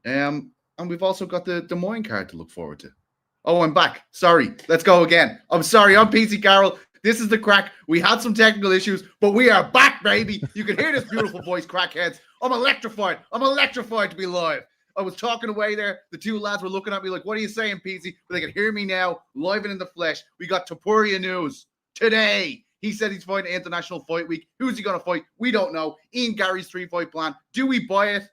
And we've also got the Des Moines card to look forward to. Oh, I'm back. Sorry. Let's go again. I'm sorry. I'm Petesy Carroll. This is the Craic. We had some technical issues, but we are back, baby. You can hear this beautiful voice, crackheads. I'm electrified. I'm electrified to be live. I was talking away there. The two lads were looking at me like, what are you saying, Petesy? But they can hear me now, live and in the flesh. We got Topuria news today. He said he's fighting International Fight Week. Who's he going to fight? We don't know. Ian Garry's 3-fight plan. Do we buy it?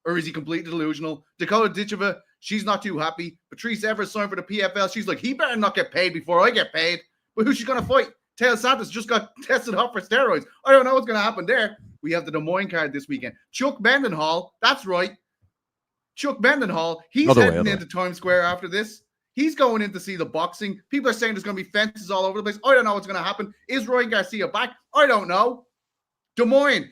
Or is he completely delusional? Dakota Ditcheva, she's not too happy. Patrice Evers signed for the PFL. She's like, he better not get paid before I get paid. But who's she going to fight? Taylor Santos just got tested up for steroids. I don't know what's going to happen there. We have the Des Moines card this weekend. Chuck Mindenhall, that's right. Chuck Mindenhall, he's heading into Times Square after this. He's going in to see the boxing. People are saying there's going to be fences all over the place. I don't know what's going to happen. Is Roy Garcia back? I don't know. Des Moines,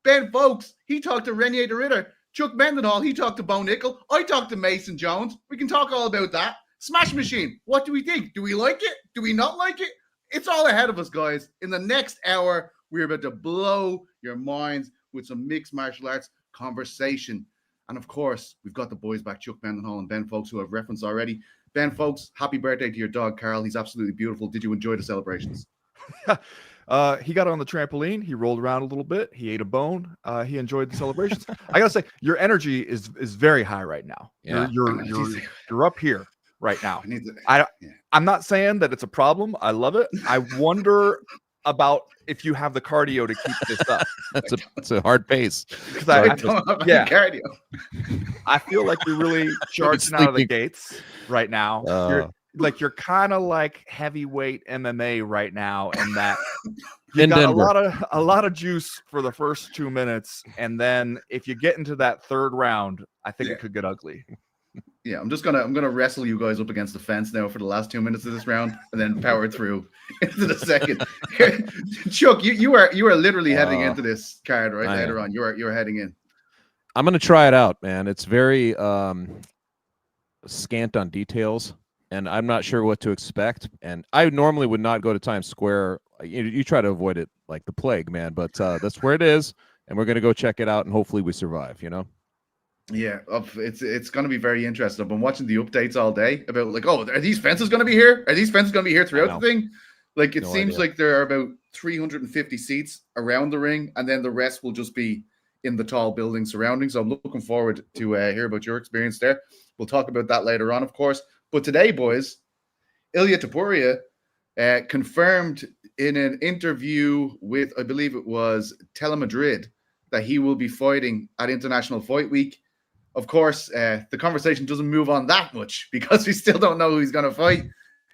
Ben Fowlkes, he talked to Renier de Ritter. Chuck Mindenhall, he talked to Bo Nickel. I talked to Mason Jones. We can talk all about that. Smash Machine, what do we think? Do we like it? Do we not like it? It's all ahead of us, guys. In the next hour, we're about to blow your minds with some mixed martial arts conversation. And of course, we've got the boys back, Chuck Mindenhall and Ben Fowlkes, who I've referenced already. Ben Fowlkes, happy birthday to your dog, Carl. He's absolutely beautiful. Did you enjoy the celebrations? He got on the trampoline. He rolled around a little bit. He ate a bone. He enjoyed the celebrations. I gotta say, your energy is very high right now. Yeah. You're up here right now. I'm not saying that it's a problem. I love it. I wonder about if you have the cardio to keep this up. It's a hard pace. Cardio. I feel like you're really charging out of the gates right now. You're kind of like heavyweight MMA right now, and that you got a lot of juice for the first 2 minutes, and then if you get into that third round, I think it could get ugly. Yeah, I'm gonna wrestle you guys up against the fence now for the last 2 minutes of this round, and then power through into the second. Chuck, you are literally heading into this card right later on. You're heading in. I'm gonna try it out, man. It's very scant on details, and I'm not sure what to expect. And I normally would not go to Times Square. You try to avoid it like the plague, man. But that's where it is, and we're gonna go check it out, and hopefully we survive. Yeah, it's going to be very interesting. I've been watching the updates all day about like, oh, are these fences going to be here? Are these fences going to be here throughout the thing? Like, it seems like there are about 350 seats around the ring, and then the rest will just be in the tall building surrounding. So I'm looking forward to hear about your experience there. We'll talk about that later on, of course. But today, boys, Ilia Topuria confirmed in an interview with, I believe it was Telemadrid, that he will be fighting at International Fight Week. Of course, the conversation doesn't move on that much because we still don't know who he's going to fight.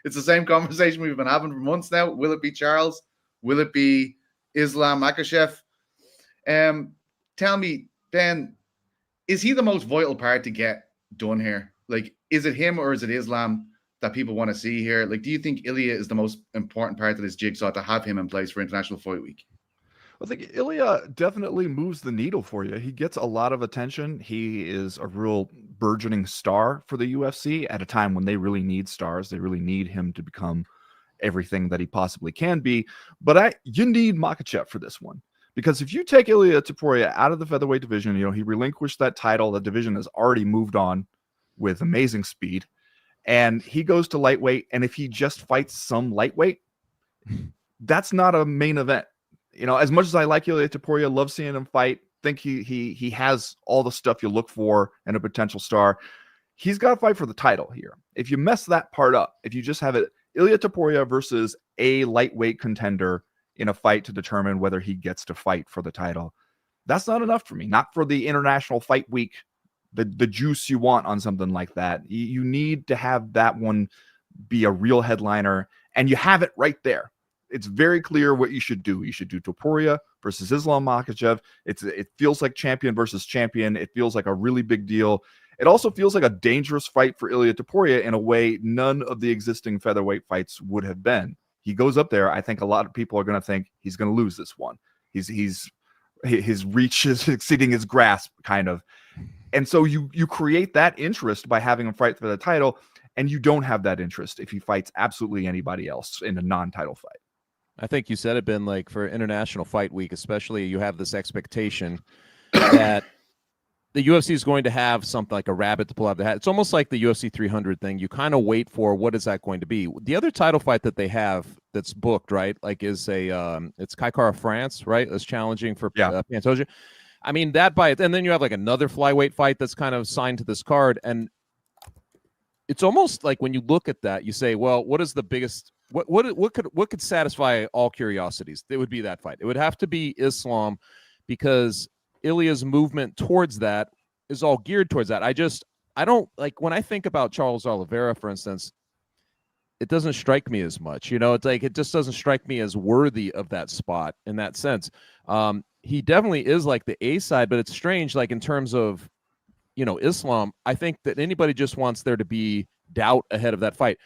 It's the same conversation we've been having for months now. Will it be Charles? Will it be Islam Makhachev? Tell me, Ben, is he the most vital part to get done here? Like, is it him or is it Islam that people want to see here? Like, do you think Ilia is the most important part of this jigsaw to have him in place for International Fight Week? I think Ilia definitely moves the needle for you. He gets a lot of attention. He is a real burgeoning star for the UFC at a time when they really need stars. They really need him to become everything that he possibly can be. But you need Makhachev for this one. Because if you take Ilia Topuria out of the featherweight division, he relinquished that title. The division has already moved on with amazing speed. And he goes to lightweight. And if he just fights some lightweight, that's not a main event. As much as I like Ilia Topuria, love seeing him fight, think he has all the stuff you look for in a potential star. He's got to fight for the title here. If you mess that part up, if you just have it Ilia Topuria versus a lightweight contender in a fight to determine whether he gets to fight for the title, that's not enough for me. Not for the International Fight Week, the juice you want on something like that. You need to have that one be a real headliner, and you have it right there. It's very clear what you should do. You should do Topuria versus Islam Makhachev. It feels like champion versus champion. It feels like a really big deal. It also feels like a dangerous fight for Ilia Topuria in a way none of the existing featherweight fights would have been. He goes up there. I think a lot of people are going to think he's going to lose this one. His reach is exceeding his grasp, kind of. And so you create that interest by having him fight for the title, and you don't have that interest if he fights absolutely anybody else in a non-title fight. I think you said it, Ben, like for International Fight Week, especially, you have this expectation that the UFC is going to have something like a rabbit to pull out of the hat. It's almost like the UFC 300 thing. You kind of wait for what is that going to be. The other title fight that they have that's booked, right? Like is it's Kai Kara France, right? That's challenging for Pantoja. I mean, that by it, and then you have like another flyweight fight that's kind of signed to this card, and it's almost like when you look at that, you say, well, what is the biggest? What could satisfy all curiosities? It would be that fight. It would have to be Islam, because Ilia's movement towards that is all geared towards that. I don't like when I think about Charles Oliveira, for instance, it doesn't strike me as much. It's like it just doesn't strike me as worthy of that spot in that sense. He definitely is like the A side, but it's strange, like in terms of, Islam. I think that anybody just wants there to be doubt ahead of that fight,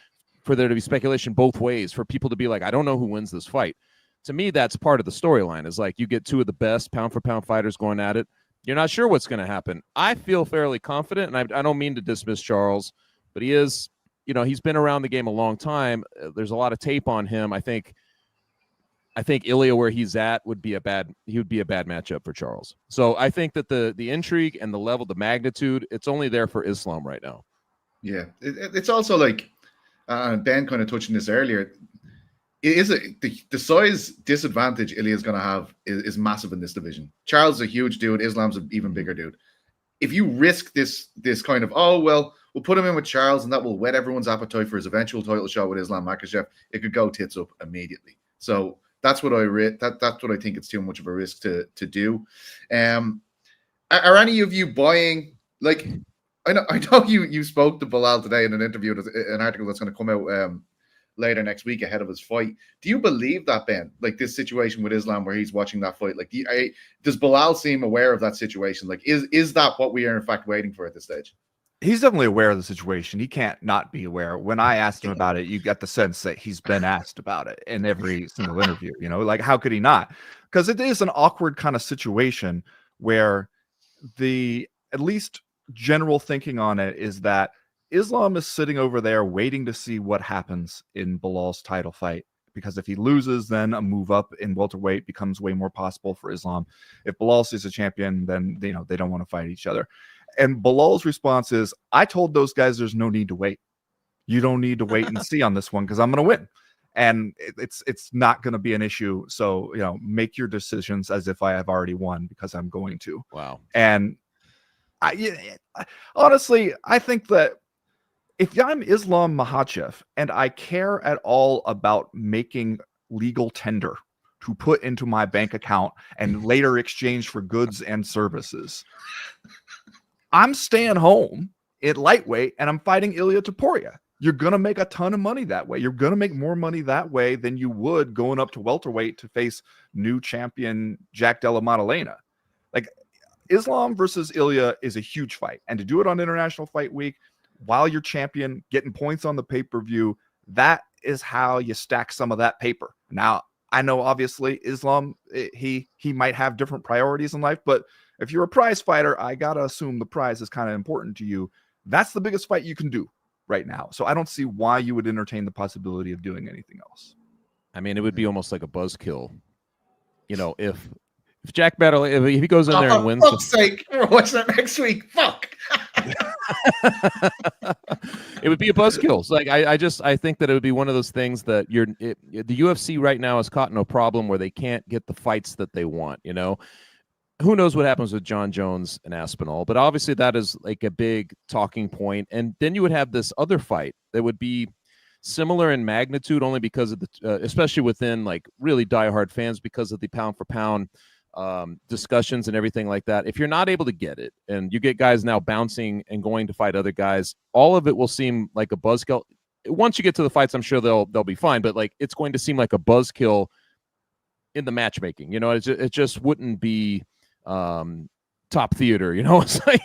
for there to be speculation both ways, for people to be like, I don't know who wins this fight. To me, that's part of the storyline, is like you get two of the best pound for pound fighters going at it. You're not sure what's going to happen. I feel fairly confident, and I don't mean to dismiss Charles, but he is, he's been around the game a long time. There's a lot of tape on him. I think Ilia, where he's at, would be a bad matchup for Charles. So I think that the intrigue and the level, the magnitude, it's only there for Islam right now. Yeah, it's also like Ben kind of touched on this earlier. The size disadvantage Ilia's going to have is massive in this division. Charles is a huge dude. Islam's an even bigger dude. If you risk this kind of, we'll put him in with Charles and that will whet everyone's appetite for his eventual title shot with Islam Makhachev, it could go tits up immediately. So that's what that's what I think it's too much of a risk to do. Are any of you buying, like, I know you spoke to Bilal today in an interview, an article that's going to come out later next week ahead of his fight. Do you believe that, Ben? Like this situation with Islam where he's watching that fight, like does Bilal seem aware of that situation? Like is that what we are in fact waiting for at this stage? He's definitely aware of the situation. He can't not be aware. When I asked him about it, you get the sense that he's been asked about it in every single interview. Like how could he not? Because it is an awkward kind of situation where at least general thinking on it is that Islam is sitting over there waiting to see what happens in Bilal's title fight, because if he loses, then a move up in welterweight becomes way more possible for Islam. If Bilal sees a champion, then they don't want to fight each other. And Bilal's response is, I told those guys there's no need to wait. You don't need to wait and see on this one because I'm going to win. And it's not going to be an issue. So, make your decisions as if I have already won, because I'm going to. Wow. And honestly, I think that if I'm Islam Makhachev and I care at all about making legal tender to put into my bank account and later exchange for goods and services, I'm staying home at lightweight and I'm fighting Ilia Topuria. You're going to make a ton of money that way. You're going to make more money that way than you would going up to welterweight to face new champion Jack Della Maddalena. Like, Islam versus Ilia is a huge fight. And to do it on International Fight Week while you're champion, getting points on the pay-per-view, that is how you stack some of that paper. Now, I know obviously Islam, he might have different priorities in life, but if you're a prize fighter, I got to assume the prize is kind of important to you. That's the biggest fight you can do right now. So I don't see why you would entertain the possibility of doing anything else. I mean, it would be almost like a buzzkill. If Jack Battle, if he goes in there and wins. For fuck's sake, we're watching that next week. Fuck. It would be a buzzkill. So I think that it would be one of those things that the UFC right now is caught in a problem where they can't get the fights that they want. Who knows what happens with John Jones and Aspinall, but obviously that is like a big talking point. And then you would have this other fight that would be similar in magnitude, only because of especially within like really diehard fans, because of the pound for pound discussions and everything like that. If you're not able to get it and you get guys now bouncing and going to fight other guys, all of it will seem like a buzzkill. Once you get to the fights, I'm sure they'll be fine, but like it's going to seem like a buzzkill in the matchmaking. It just wouldn't be top theater. It's like,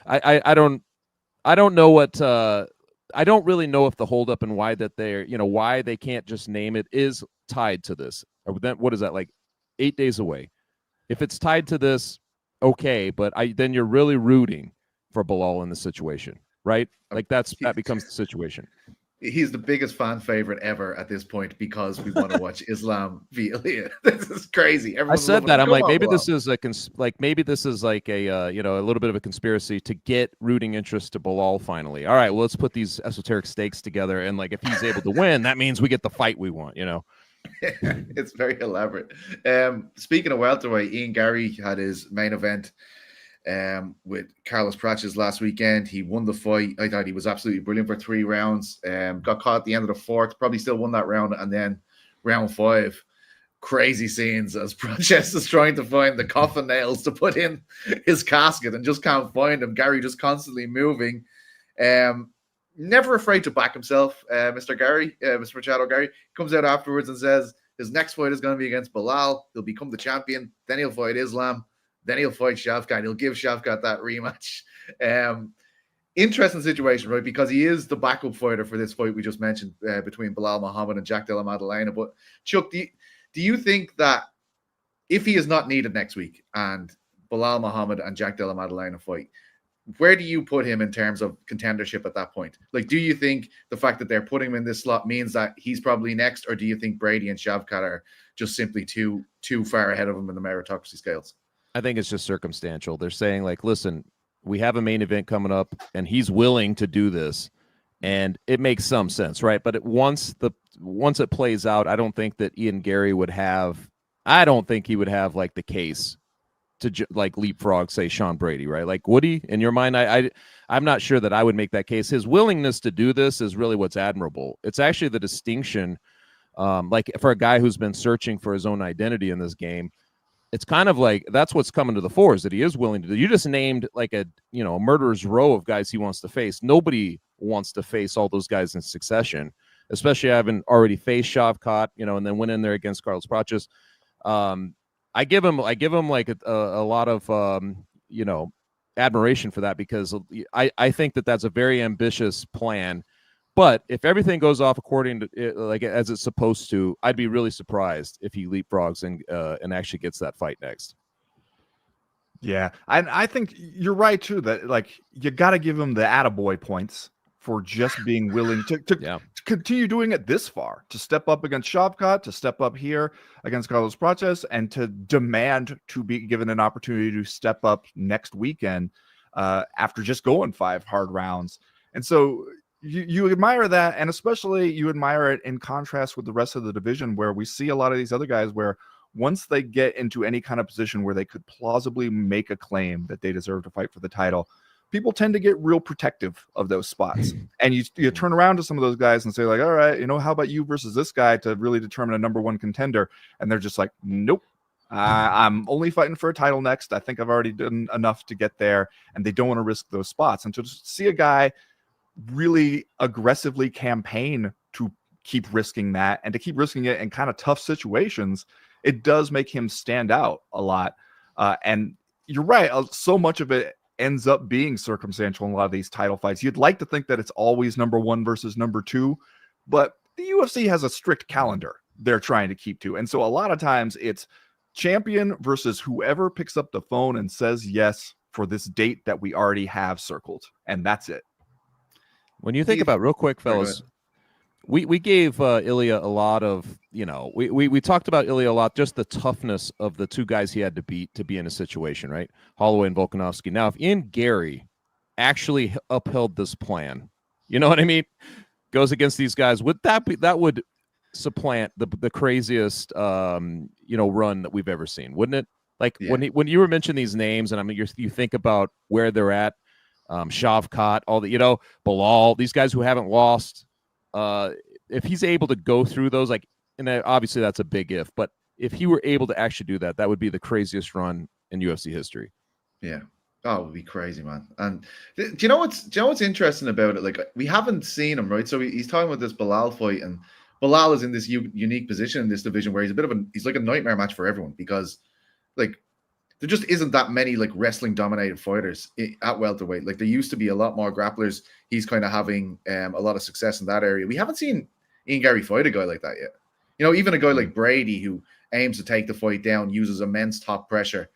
I don't know what I don't really know if the holdup and why that they're why they can't just name it is tied to this. Or then what is that, like 8 days away? If it's tied to this, okay, but then you're really rooting for Bilal in the situation, right? Like that becomes the situation. He's the biggest fan favorite ever at this point because we want to watch Islam v Ilia. This is crazy. I said that. I'm Come like, on, maybe Bilal. this is maybe this is like a a little bit of a conspiracy to get rooting interest to Bilal finally. All right, well, let's put these esoteric stakes together, and like if he's able to win, that means we get the fight we want. It's very elaborate. Speaking of welterweight, Ian Garry had his main event with Carlos Prates last weekend. He won the fight. I thought he was absolutely brilliant for 3 rounds. Got caught at the end of the 4th, probably still won that round. And then round 5, crazy scenes as Prates is trying to find the coffin nails to put in his casket and just can't find them. Garry just constantly moving. Never afraid to back himself, Mr. Garry, Mr. Machado Garry, comes out afterwards and says his next fight is going to be against Bilal. He'll become the champion. Then he'll fight Islam. Then he'll fight Shavkat. He'll give Shavkat that rematch. Interesting situation, right? Because he is the backup fighter for this fight we just mentioned between Bilal Muhammad and Jack Della Maddalena. But Chuck, do you think that if he is not needed next week and Bilal Muhammad and Jack Della Maddalena fight, where do you put him in terms of contendership at that point? Like, do you think the fact that they're putting him in this slot means that he's probably next, or do you think Brady and Shavkat are just simply too far ahead of him in the meritocracy scales? I think it's just circumstantial. They're saying like, listen, we have a main event coming up and he's willing to do this. And it makes some sense, right? But once it plays out, I don't think that Ian Garry would have like the case to like leapfrog, say, Sean Brady, right? Like, would he? In your mind, I'm not sure that I would make that case. His willingness to do this is really what's admirable. It's actually the distinction, like for a guy who's been searching for his own identity in this game. It's kind of like that's what's coming to the fore is that he is willing to do. You just named like a murderer's row of guys he wants to face. Nobody wants to face all those guys in succession, especially having already faced Shavkat, and then went in there against Carlos Prates. I give him like a lot of admiration for that, because I think that that's a very ambitious plan. But if everything goes off according to like as it's supposed to, I'd be really surprised if he leapfrogs and actually gets that fight next. Yeah, I think you're right too. That like you got to give him the attaboy points for just being willing to continue doing it this far, to step up against Shavkat, to step up here against Carlos Prates, and to demand to be given an opportunity to step up next weekend after just going 5 hard rounds. And so you admire that, and especially you admire it in contrast with the rest of the division, where we see a lot of these other guys where once they get into any kind of position where they could plausibly make a claim that they deserve to fight for the title, people tend to get real protective of those spots. And you turn around to some of those guys and say like, all right, how about you versus this guy to really determine a number 1 contender? And they're just like, nope, I'm only fighting for a title next. I think I've already done enough to get there. And they don't want to risk those spots. And to just see a guy really aggressively campaign to keep risking that and to keep risking it in kind of tough situations, it does make him stand out a lot. And you're right. So much of it ends up being circumstantial in a lot of these title fights. You'd like to think that it's always number 1 versus number 2, but the UFC has a strict calendar they're trying to keep to. And so a lot of times it's champion versus whoever picks up the phone and says yes for this date that we already have circled. And that's it. When you think about real quick, fellas, we gave Ilia a lot of, we talked about Ilia a lot, just the toughness of the 2 guys he had to beat to be in a situation, right? Holloway and Volkanovski. Now, if Ian Garry actually upheld this plan, you know what I mean? Goes against these guys, that would supplant the craziest, run that we've ever seen, wouldn't it? Like when you were mentioning these names, and I mean, you think about where they're at, Shavkat, all the, Bilal, these guys who haven't lost. If he's able to go through those, like, and obviously that's a big if, but if he were able to actually do that, that would be the craziest run in UFC history. Yeah. Oh, it would be crazy, man. And do you know what's interesting about it? Like, we haven't seen him, right? So he's talking about this Bilal fight, and Bilal is in this unique position in this division where he's like a nightmare match for everyone, because like there just isn't that many like wrestling dominated fighters at welterweight. Like there used to be a lot more grapplers. He's kind of having a lot of success in that area. We haven't seen Ian Garry fight a guy like that yet. Even a guy like Brady, who aims to take the fight down, uses immense top pressure.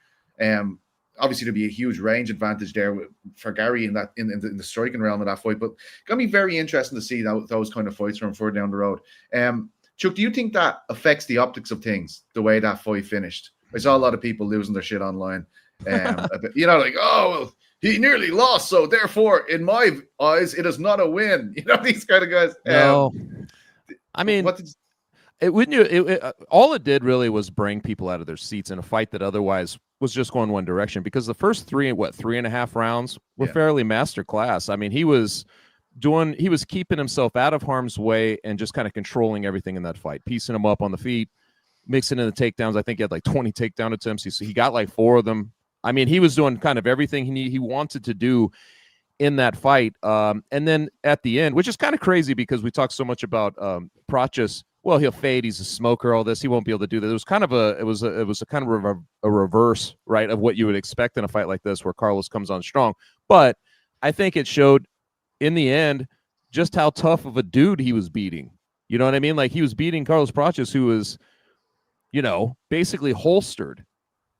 obviously there'd be a huge range advantage there for Garry in that in the striking realm of that fight. But gonna be very interesting to see those kind of fights from further down the road. Chuck, do you think that affects the optics of things, the way that fight finished? I saw a lot of people losing their shit online. You know, like, oh, well, he nearly lost, so therefore, in my eyes, it is not a win. You know, these kind of guys. No, I mean, all it did really was bring people out of their seats in a fight that otherwise was just going one direction, because the first 3.5 rounds were fairly masterclass. I mean, he was keeping himself out of harm's way and just kind of controlling everything in that fight, piecing him up on the feet, mixing in the takedowns. I think he had like 20 takedown attempts. He got like 4 of them. I mean, he was doing kind of everything he wanted to do in that fight. And then at the end, which is kind of crazy because we talk so much about Praches. Well, he'll fade. He's a smoker. All this, he won't be able to do that. It was kind of a reverse, right, of what you would expect in a fight like this, where Carlos comes on strong. But I think it showed in the end just how tough of a dude he was beating. You know what I mean? Like, he was beating Carlos Praches, who was, you know, basically holstered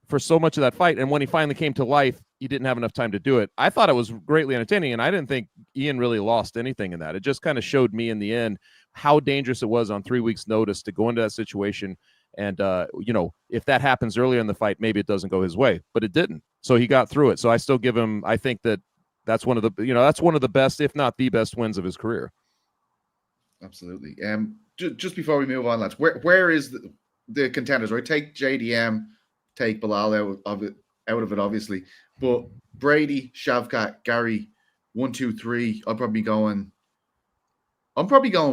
for so much of that fight. And when he finally came to life, he didn't have enough time to do it. I thought it was greatly entertaining, and I didn't think Ian really lost anything in that. It just kind of showed me in the end how dangerous it was on 3 weeks' notice to go into that situation. And, you know, if that happens earlier in the fight, maybe it doesn't go his way, but it didn't. So he got through it. So I still give him, I think that's one of the best, if not the best wins of his career. Absolutely. Just before we move on, lads, where is the contenders, right? Take JDM, take Bilal out of it, obviously. But Brady, Shavkat, Garry, 1, 2, 3. I'm probably going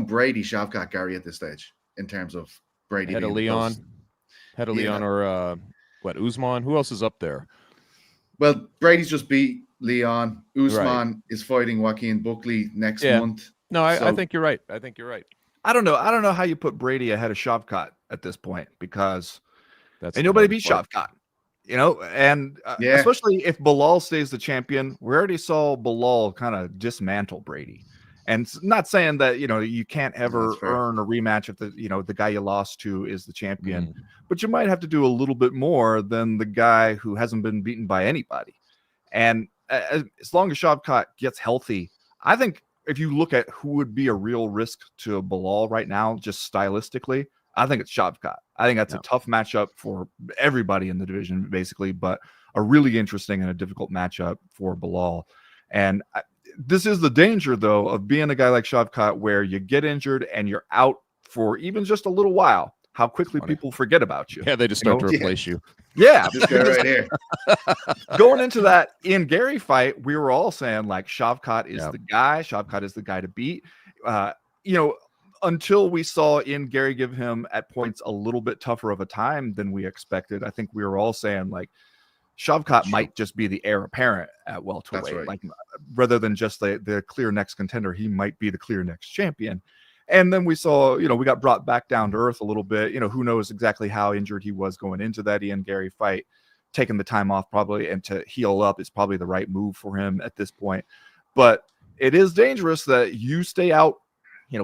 Brady, Shavkat, Garry at this stage in terms of Brady. Head of Leon, or Usman? Who else is up there? Well, Brady's just beat Leon. Usman is fighting Joaquin Buckley next month. No, I think you're right. I don't know how you put Brady ahead of Shavkat at this point, because nobody beat Shavkat. You know, and especially if Bilal stays the champion, we already saw Bilal kind of dismantle Brady. And not saying that, you know, you can't ever earn a rematch if the guy you lost to is the champion, but you might have to do a little bit more than the guy who hasn't been beaten by anybody. And as long as Shavkat gets healthy, I think if you look at who would be a real risk to Bilal right now, just stylistically, I think it's Shavkat. I think that's a tough matchup for everybody in the division, basically, but a really interesting and a difficult matchup for Bilal. And this is the danger, though, of being a guy like Shavkat, where you get injured and you're out for even just a little while. How quickly people forget about you. Yeah, they just start to replace you. Yeah. Just go right here. Going into that Ian Garry fight, we were all saying, like, Shavkat is the guy. Shavkat is the guy to beat. Until we saw Ian Garry give him at points a little bit tougher of a time than we expected. I think we were all saying, like, Shavkat might just be the heir apparent at welterweight. Right. Like, rather than just the clear next contender, he might be the clear next champion. And then we saw, we got brought back down to earth a little bit. Who knows exactly how injured he was going into that Ian Garry fight. Taking the time off probably and to heal up is probably the right move for him at this point. But it is dangerous that you stay out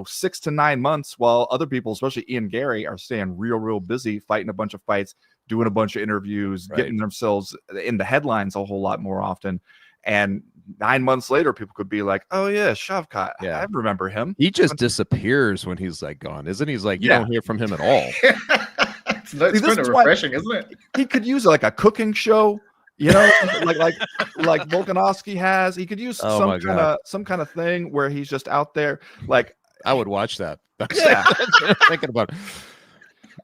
6 to 9 months while other people, especially Ian Garry, are staying real busy, fighting a bunch of fights, doing a bunch of interviews, getting themselves in the headlines a whole lot more often. And 9 months later, people could be like, oh yeah, Shavkat, I remember him. He just disappears when he's like gone, isn't he? He's like, you don't hear from him at all. It's kind of refreshing, isn't it? He could use like a cooking show, like Volkanovski has. He could use some kind of thing where he's just out there. Like, I would watch that. Yeah. Thinking about it.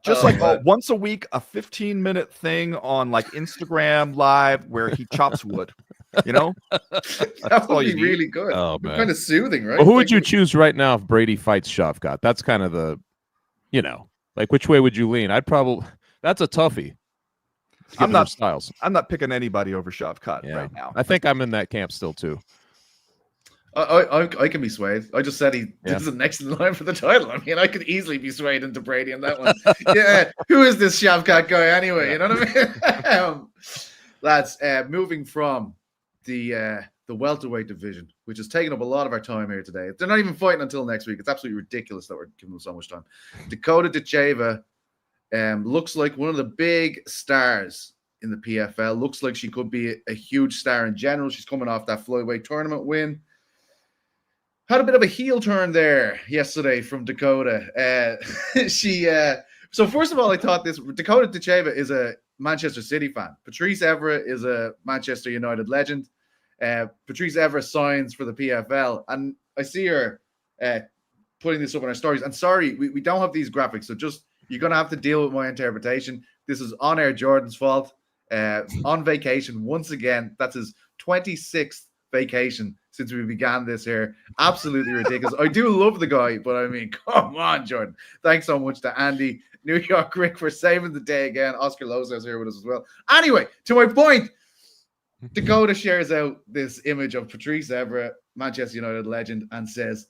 Just once a week, a 15-minute thing on like Instagram Live where he chops wood. That would be really good. Oh, man. Kind of soothing, right? Well, who would you choose right now if Brady fights Shavkat? That's kind of the, like, which way would you lean? That's a toughie. I'm not picking anybody over Shavkat right now. I think I'm in that camp still too. I can be swayed. I just said he is next in line for the title. I mean, I could easily be swayed into Brady in that one. Who is this Shavkat guy anyway? You know what I mean? Lads, moving from the welterweight division, which has taken up a lot of our time here today. They're not even fighting until next week. It's absolutely ridiculous that we're giving them so much time. Dakota Ditcheva looks like one of the big stars in the PFL. Looks like she could be a huge star in general. She's coming off that flyweight tournament win. Had a bit of a heel turn there yesterday from Dakota. So first of all, I thought Dakota Ditcheva is a Manchester City fan. Patrice Evra is a Manchester United legend. Patrice Evra signs for the PFL, and I see her putting this up in our stories. And sorry, we don't have these graphics, so just you're going to have to deal with my interpretation. This is on Air Jordan's fault. On vacation once again. That's his 26th vacation since we began this here. Absolutely ridiculous. I do love the guy, but I mean, come on, Jordan. Thanks so much to Andy, New York Rick, for saving the day again. Oscar Lozer's here with us as well. Anyway, to my point, Dakota shares out this image of Patrice Evra, Manchester United legend, and says,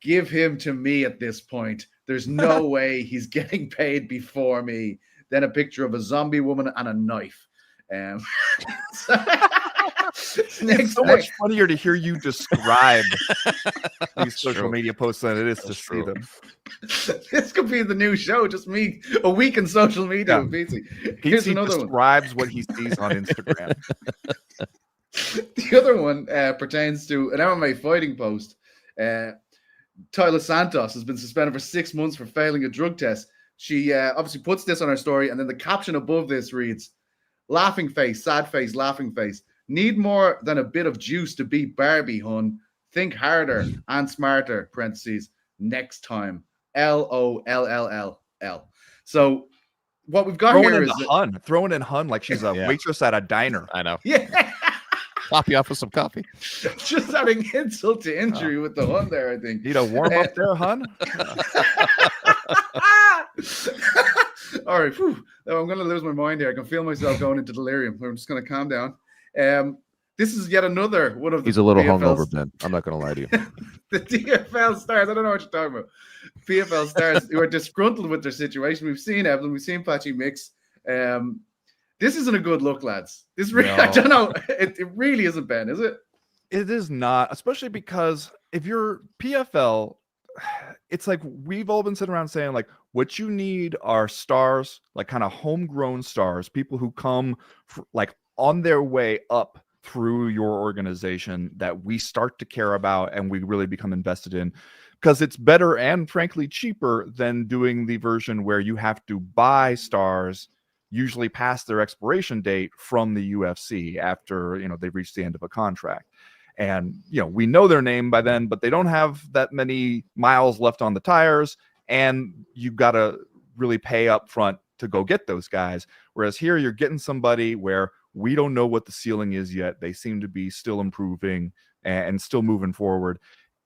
give him to me at this point. There's no way he's getting paid before me. Then a picture of a zombie woman and a knife. It's so much funnier to hear you describe these social media posts than it is to see them. This could be the new show, just me, a week in social media with Petesy. Here's another one. Describes what he sees on Instagram. The other one pertains to an MMA fighting post. Tyler Santos has been suspended for 6 months for failing a drug test. She obviously puts this on her story, and then the caption above this reads, laughing face, sad face, laughing face. Need more than a bit of juice to beat Barbie, hun. Think harder and smarter, parentheses, next time. LOLLL. So what we've got here is throwing in hun like she's a waitress at a diner. I know. Yeah. Top you off with some coffee. Just adding insult to injury with the hun there, I think. Need a warm up there, hun? All right. Whew. I'm going to lose my mind here. I can feel myself going into delirium. I'm just going to calm down. This is yet another one of the. He's a little hungover, Ben. I'm not going to lie to you. The DFL stars. I don't know what you're talking about. PFL stars who are disgruntled with their situation. We've seen Evelyn. We've seen Patchy Mix. This isn't a good look, lads. This really, I don't know. It really isn't, Ben, is it? It is not, especially because if you're PFL, it's like we've all been sitting around saying, like, what you need are stars, like kind of homegrown stars, people who come like on their way up through your organization that we start to care about and we really become invested in, because it's better and frankly cheaper than doing the version where you have to buy stars usually past their expiration date from the UFC after, they've reached the end of a contract. And, we know their name by then, but they don't have that many miles left on the tires. And you've got to really pay up front to go get those guys. Whereas here you're getting somebody where we don't know what the ceiling is yet. They seem to be still improving and still moving forward.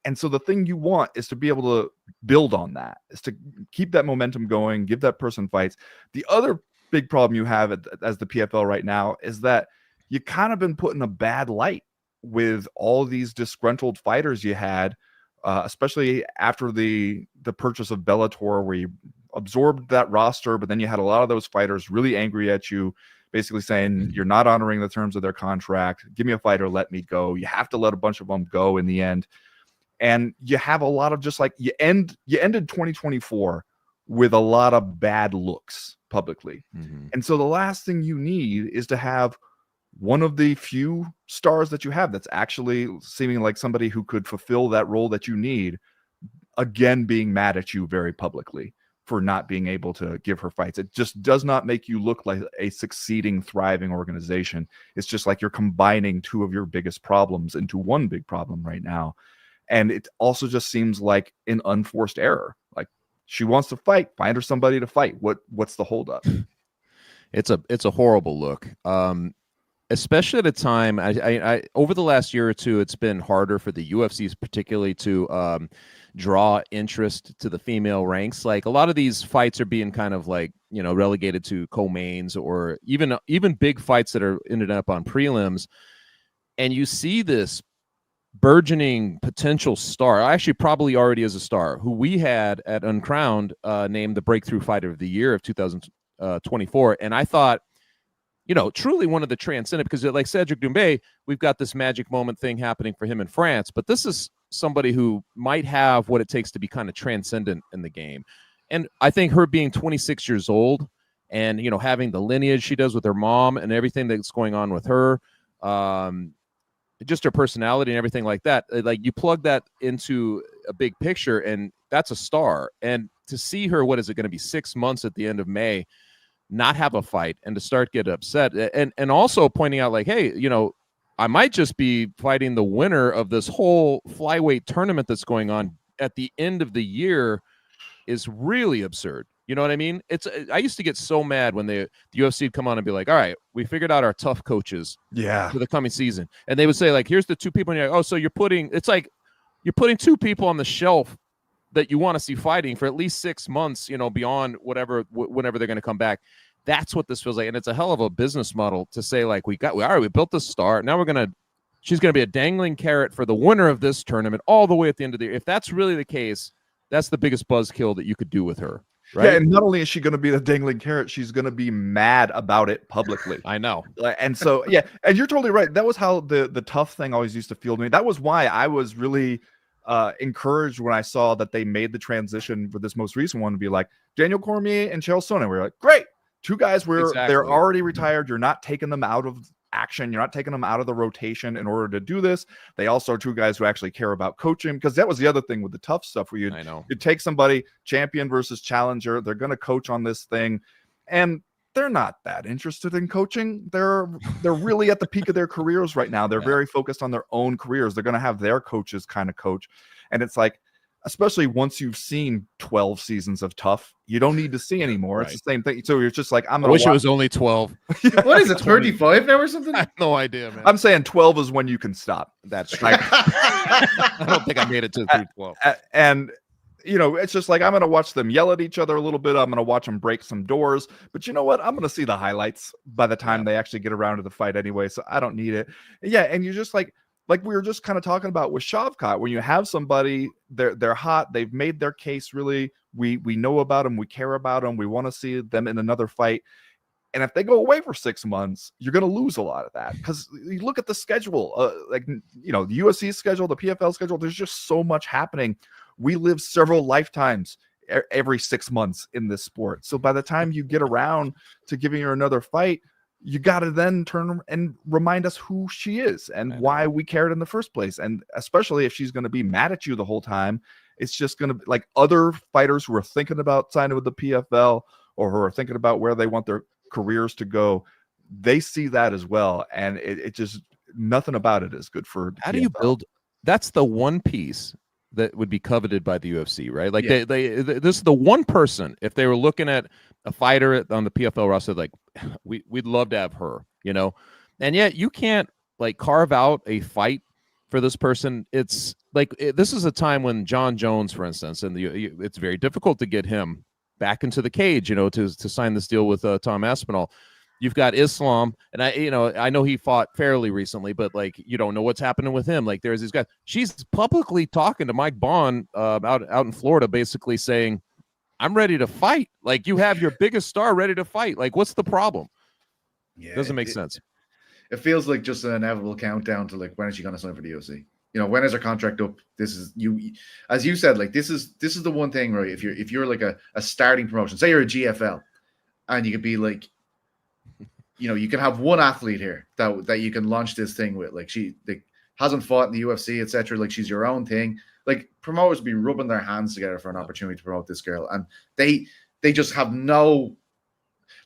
And so the thing you want is to be able to build on that, is to keep that momentum going, give that person fights. The other big problem you have as the PFL right now is that you kind of been put in a bad light with all these disgruntled fighters you had, especially after the purchase of Bellator, where you absorbed that roster, but then you had a lot of those fighters really angry at you, basically saying you're not honoring the terms of their contract. Give me a fighter, let me go. You have to let a bunch of them go in the end. And you have a lot of just like you ended 2024 with a lot of bad looks publicly. Mm-hmm. And so the last thing you need is to have one of the few stars that you have that's actually seeming like somebody who could fulfill that role that you need, again, being mad at you very publicly for not being able to give her fights. It just does not make you look like a succeeding, thriving organization. It's just like you're combining two of your biggest problems into one big problem right now. And it also just seems like an unforced error. Like, she wants to fight, find her somebody to fight. What's the holdup? It's a horrible look. Especially at a time, I over the last year or two, it's been harder for the UFCs particularly to draw interest to the female ranks. Like, a lot of these fights are being kind of like, relegated to co-mains or even big fights that are ended up on prelims. And you see this burgeoning potential star, actually probably already is a star, who we had at Uncrowned named the Breakthrough Fighter of the Year of 2024. And I thought, truly one of the transcendent, because like Cedric Doumbé, we've got this magic moment thing happening for him in France, but this is somebody who might have what it takes to be kind of transcendent in the game. And I think her being 26 years old and having the lineage she does with her mom and everything that's going on with her, just her personality and everything like that. Like, you plug that into a big picture, and that's a star. And to see her, what is it going to be, 6 months at the end of May, not have a fight and to start get upset, and also pointing out like, hey, I might just be fighting the winner of this whole flyweight tournament that's going on at the end of the year, is really absurd. You know what I mean? I used to get so mad when the UFC would come on and be like, all right, we figured out our tough coaches for the coming season. And they would say, like, here's the two people. And you're like, oh, so you're putting two people on the shelf that you want to see fighting for at least 6 months, beyond whenever they're going to come back. That's what this feels like. And it's a hell of a business model to say, like, we built the star. Now she's going to be a dangling carrot for the winner of this tournament all the way at the end of the year. If that's really the case, that's the biggest buzzkill that you could do with her. Right? Yeah, and not only is she going to be the dangling carrot, she's going to be mad about it publicly. I know. And so, yeah, and you're totally right. That was how the tough thing always used to feel to me. That was why I was really encouraged when I saw that they made the transition for this most recent one to be like Daniel Cormier and Chael Sonnen. We were like, great, two guys where they're already retired. You're not taking them out of action. You're not taking them out of the rotation in order to do this. They also are two guys who actually care about coaching, because that was the other thing with the tough stuff where you take somebody, champion versus challenger, they're going to coach on this thing, and they're not that interested in coaching. They're really at the peak of their careers right now. They're very focused on their own careers. They're going to have their coaches kind of coach. And it's like, especially once you've seen 12 seasons of tough, you don't need to see anymore. Right. It's the same thing. So you're just like, I wish it was only 12. What is it, 35 now or something? I have no idea, man. I'm saying 12 is when you can stop. That's true. I don't think I made it to 12. And it's just like, I'm going to watch them yell at each other a little bit. I'm going to watch them break some doors. But you know what? I'm going to see the highlights by the time they actually get around to the fight anyway. So I don't need it. Yeah. And you're just like we were just kind of talking about with Shavkat, when you have somebody, they're hot, they've made their case, really, we know about them, we care about them, we want to see them in another fight. And if they go away for 6 months, you're going to lose a lot of that, because you look at the schedule, the UFC schedule, the PFL schedule, there's just so much happening. We live several lifetimes every 6 months in this sport. So by the time you get around to giving her another fight, you got to then turn and remind us who she is and why we cared in the first place. And especially if she's going to be mad at you the whole time, it's just going to be like other fighters who are thinking about signing with the PFL or who are thinking about where they want their careers to go. They see that as well. And it just, nothing about it is good for how PFL. Do you build? That's the one piece that would be coveted by the UFC, right? Like this is the one person, if they were looking at a fighter on the PFL roster, like we'd love to have her, and yet you can't like carve out a fight for this person. It's like this is a time when John Jones, for instance, and it's very difficult to get him back into the cage, to sign this deal with Tom Aspinall. You've got Islam, and I know he fought fairly recently, but like you don't know what's happening with him. Like there's these guys. She's publicly talking to Mike Bond out in Florida, basically saying, "I'm ready to fight. Like you have your biggest star ready to fight. Like what's the problem?" Yeah, doesn't make sense. It feels like just an inevitable countdown to like, when is she going to sign for the UFC? When is her contract up? This is as you said, like this is the one thing, right? If you're like a starting promotion, say you're a GFL, and you could be like, you can have one athlete here that you can launch this thing with. Like she hasn't fought in the UFC, etc. Like she's your own thing. Like promoters be rubbing their hands together for an opportunity to promote this girl, and they just have no,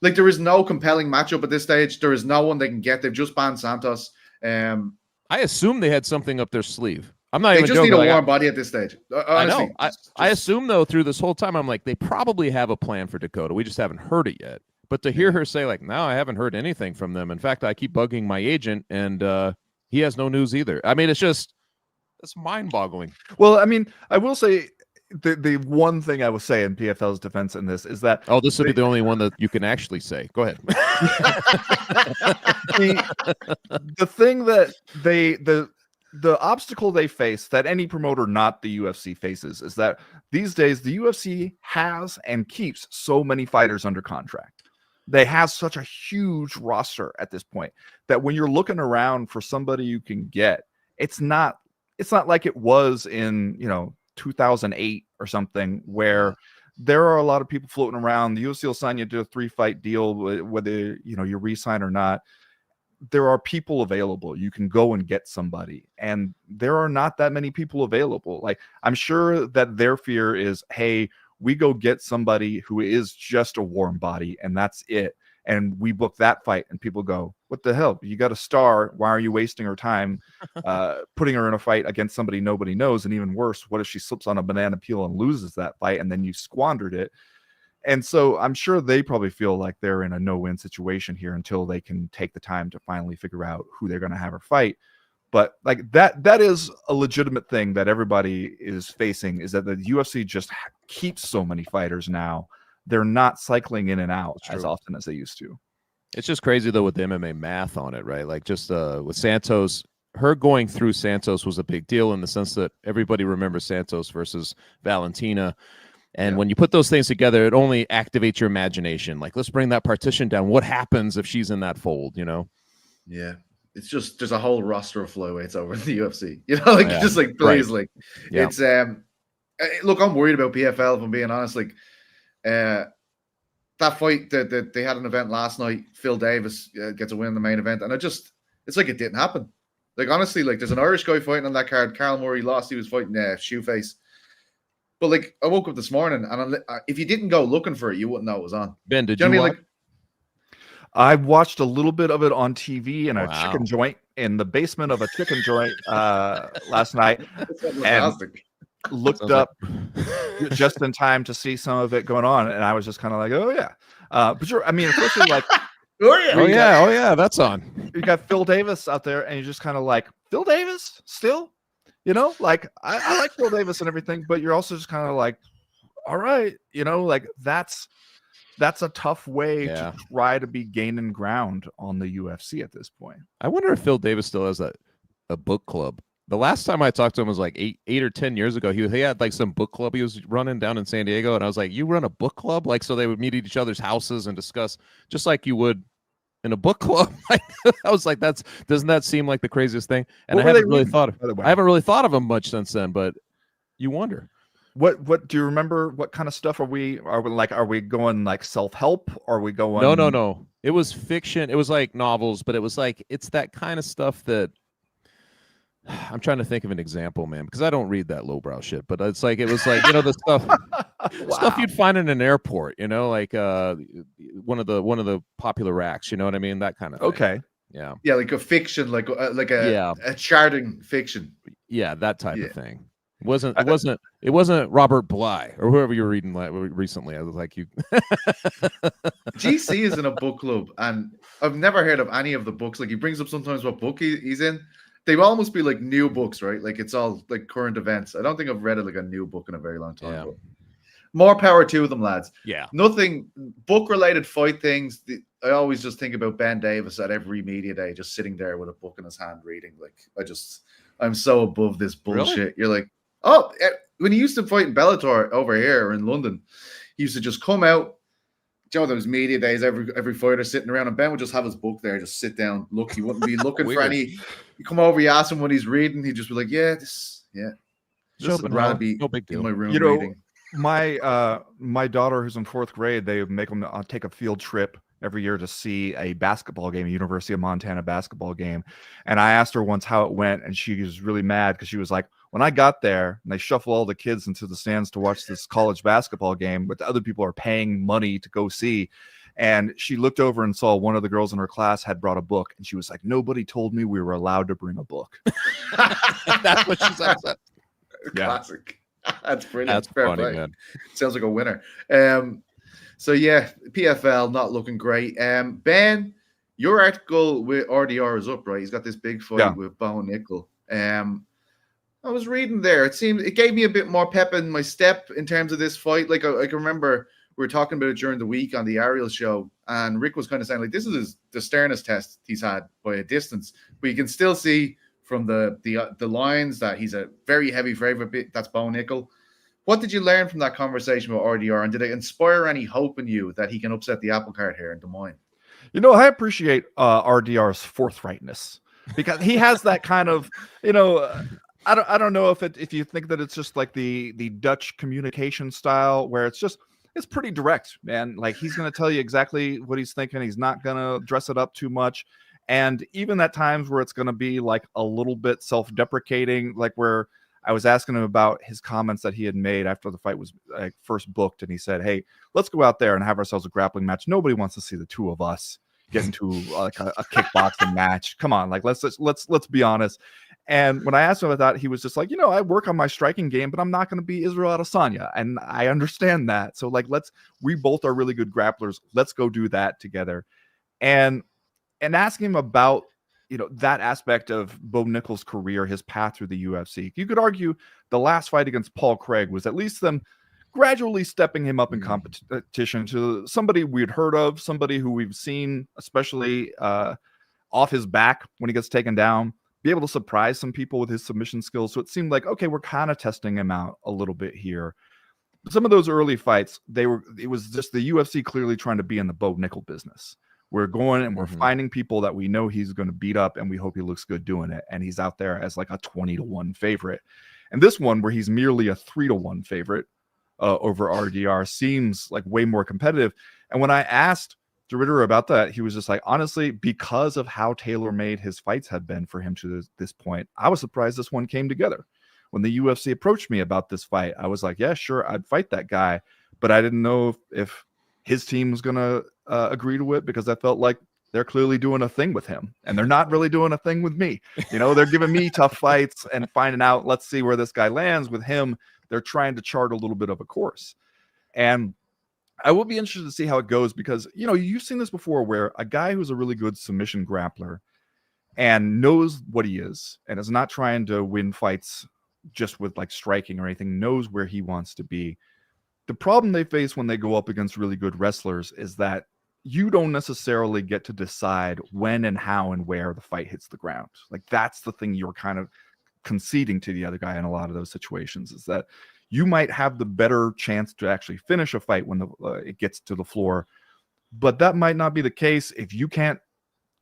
like there is no compelling matchup at this stage. There is no one they can get. They've just banned Santos. I assume they had something up their sleeve. I'm not they even just joking. need a warm body at this stage. Honestly, I know. I assume though through this whole time, I'm like, they probably have a plan for Dakota. We just haven't heard it yet. But to hear her say like, no, I haven't heard anything from them. In fact, I keep bugging my agent, and he has no news either. I mean, it's mind-boggling. Well, I mean, I will say the one thing I will say in PFL's defense in this is that this will be the only one that you can actually say. Go ahead. the thing that the obstacle they face, that any promoter not the UFC faces, is that these days the UFC has and keeps so many fighters under contract. They have such a huge roster at this point that when you're looking around for somebody you can get, it's not like it was in 2008 or something, where there are a lot of people floating around. The UFC will sign you to a 3-fight deal, whether you re-sign or not. There are people available. You can go and get somebody, and there are not that many people available. Like, I'm sure that their fear is, hey, we go get somebody who is just a warm body, and that's it. And we book that fight, and people go, what the hell? You got a star. Why are you wasting her time putting her in a fight against somebody nobody knows? And even worse, what if she slips on a banana peel and loses that fight, and then you squandered it? And so I'm sure they probably feel like they're in a no-win situation here until they can take the time to finally figure out who they're going to have her fight. But like that is a legitimate thing that everybody is facing, is that the UFC just keeps so many fighters now. They're not cycling in and out as often as they used to. It's just crazy though with the MMA math on it, right? Like just with Santos, her going through Santos was a big deal in the sense that everybody remembers Santos versus Valentina. And when you put those things together, it only activates your imagination. Like, let's bring that partition down. What happens if she's in that fold, Yeah. It's just, there's a whole roster of flyweights over in the UFC. Just like, please, like, it's, look, I'm worried about PFL, if I'm being honest. Like, that fight that they had an event last night, Phil Davis gets a win in the main event. And it's like it didn't happen. Like, honestly, like, there's an Irish guy fighting on that card. Carl Murray lost. He was fighting Shoeface. But like, I woke up this morning, and if you didn't go looking for it, you wouldn't know it was on. Ben, did you watch? I watched a little bit of it on TV in a chicken joint in the basement of a chicken joint last night, and looked up just in time to see some of it going on, and I was just kind of like, oh yeah, but I mean, especially like, oh yeah, that's on. You got Phil Davis out there, and you're just kind of like, Phil Davis still. Like I like Phil Davis and everything, but you're also just kind of like, all right, like that's a tough way to try to be gaining ground on the UFC at this point. I wonder if Phil Davis still has a book club. The last time I talked to him was like 8 or 10 years ago. He had like some book club he was running down in San Diego, and I was like, you run a book club? Like, so they would meet at each other's houses and discuss just like you would in a book club. I was like, doesn't that seem like the craziest thing? And I haven't really thought of them much since then, but you wonder. What do you remember? What kind of stuff are we going like self-help? Are we going No. It was fiction. It was like novels, but it was like, it's that kind of stuff that I'm trying to think of an example, man, because I don't read that lowbrow shit, but it was like the stuff you'd find in an airport, like one of the popular racks, you know what I mean? That kind of thing. Okay. Yeah, like a fiction, like a charting fiction. Yeah, that type of thing. It wasn't Robert Bly or whoever you were reading recently. I was like, you. GC is in a book club, and I've never heard of any of the books. Like, he brings up sometimes what book he's in. They will almost be like new books, right? Like, it's all like current events. I don't think I've read like a new book in a very long time. But more power to them, lads. Yeah. Nothing book-related fight things. I always just think about Ben Davis at every media day, just sitting there with a book in his hand reading. Like, I'm so above this bullshit. Really? You're like, oh, when he used to fight in Bellator over here or in London, he used to just come out. Those media days, every fighter sitting around, and Ben would just have his book there, just sit down, look. He wouldn't be looking for any. You come over, you ask him what he's reading, he'd just be like, This would rather be no big deal. In my room reading. My daughter, who's in 4th grade, they make them take a field trip every year to see a basketball game, a University of Montana basketball game. And I asked her once how it went, and she was really mad because she was like, when I got there and they shuffle all the kids into the stands to watch this college basketball game, but the other people are paying money to go see. And she looked over and saw one of the girls in her class had brought a book. And she was like, nobody told me we were allowed to bring a book. That's what she said. Classic. That's brilliant. That's funny, man. Sounds like a winner. So yeah, PFL not looking great. Ben, your article with RDR is up, right? He's got this big fight with Bo Nickel. I was reading there. It gave me a bit more pep in my step in terms of this fight. Like I can remember we were talking about it during the week on the Ariel show, and Rick was kind of saying like this is the sternest test he's had by a distance. But you can still see from the lines that he's a very heavy favorite. That's Bo Nickel. What did you learn from that conversation with RDR, and did it inspire any hope in you that he can upset the apple cart here in Des Moines? I appreciate RDR's forthrightness because he has that kind of, I don't know if you think that it's just like the Dutch communication style where it's just it's pretty direct, man. Like, he's going to tell you exactly what he's thinking. He's not going to dress it up too much. And even at times where it's going to be like a little bit self-deprecating, like where I was asking him about his comments that he had made after the fight was first booked. And he said, hey, let's go out there and have ourselves a grappling match. Nobody wants to see the two of us get into like a kickboxing match. Come on, like let's be honest. And when I asked him about that, he was just like, I work on my striking game, but I'm not going to be Israel Adesanya. And I understand that. So like, we both are really good grapplers. Let's go do that together. And asking him about, that aspect of Bo Nickal's career, his path through the UFC. You could argue the last fight against Paul Craig was at least them gradually stepping him up in competition to somebody we'd heard of, somebody who we've seen, especially off his back when he gets taken down, be able to surprise some people with his submission skills. So it seemed like, okay, we're kind of testing him out a little bit here. But some of those early fights, it was just the UFC clearly trying to be in the Bo Nickal business. We're going and we're finding people that we know he's going to beat up, and we hope he looks good doing it. And he's out there as like a 20-1 favorite. And this one, where he's merely a 3-1 favorite over RDR, seems like way more competitive. And when I asked DeRitter about that, he was just like, honestly, because of how tailor-made his fights had been for him to this point, I was surprised this one came together. When the UFC approached me about this fight, I was like, yeah, sure, I'd fight that guy. But I didn't know if his team was going to agree to it, because I felt like they're clearly doing a thing with him, and they're not really doing a thing with me. They're giving me tough fights and finding out, let's see where this guy lands with him. They're trying to chart a little bit of a course. And I will be interested to see how it goes, because, you've seen this before where a guy who's a really good submission grappler and knows what he is and is not trying to win fights just with like striking or anything, knows where he wants to be. The problem they face when they go up against really good wrestlers is that you don't necessarily get to decide when and how and where the fight hits the ground. Like, that's the thing you're kind of conceding to the other guy in a lot of those situations, is that you might have the better chance to actually finish a fight when it gets to the floor, but that might not be the case if you can't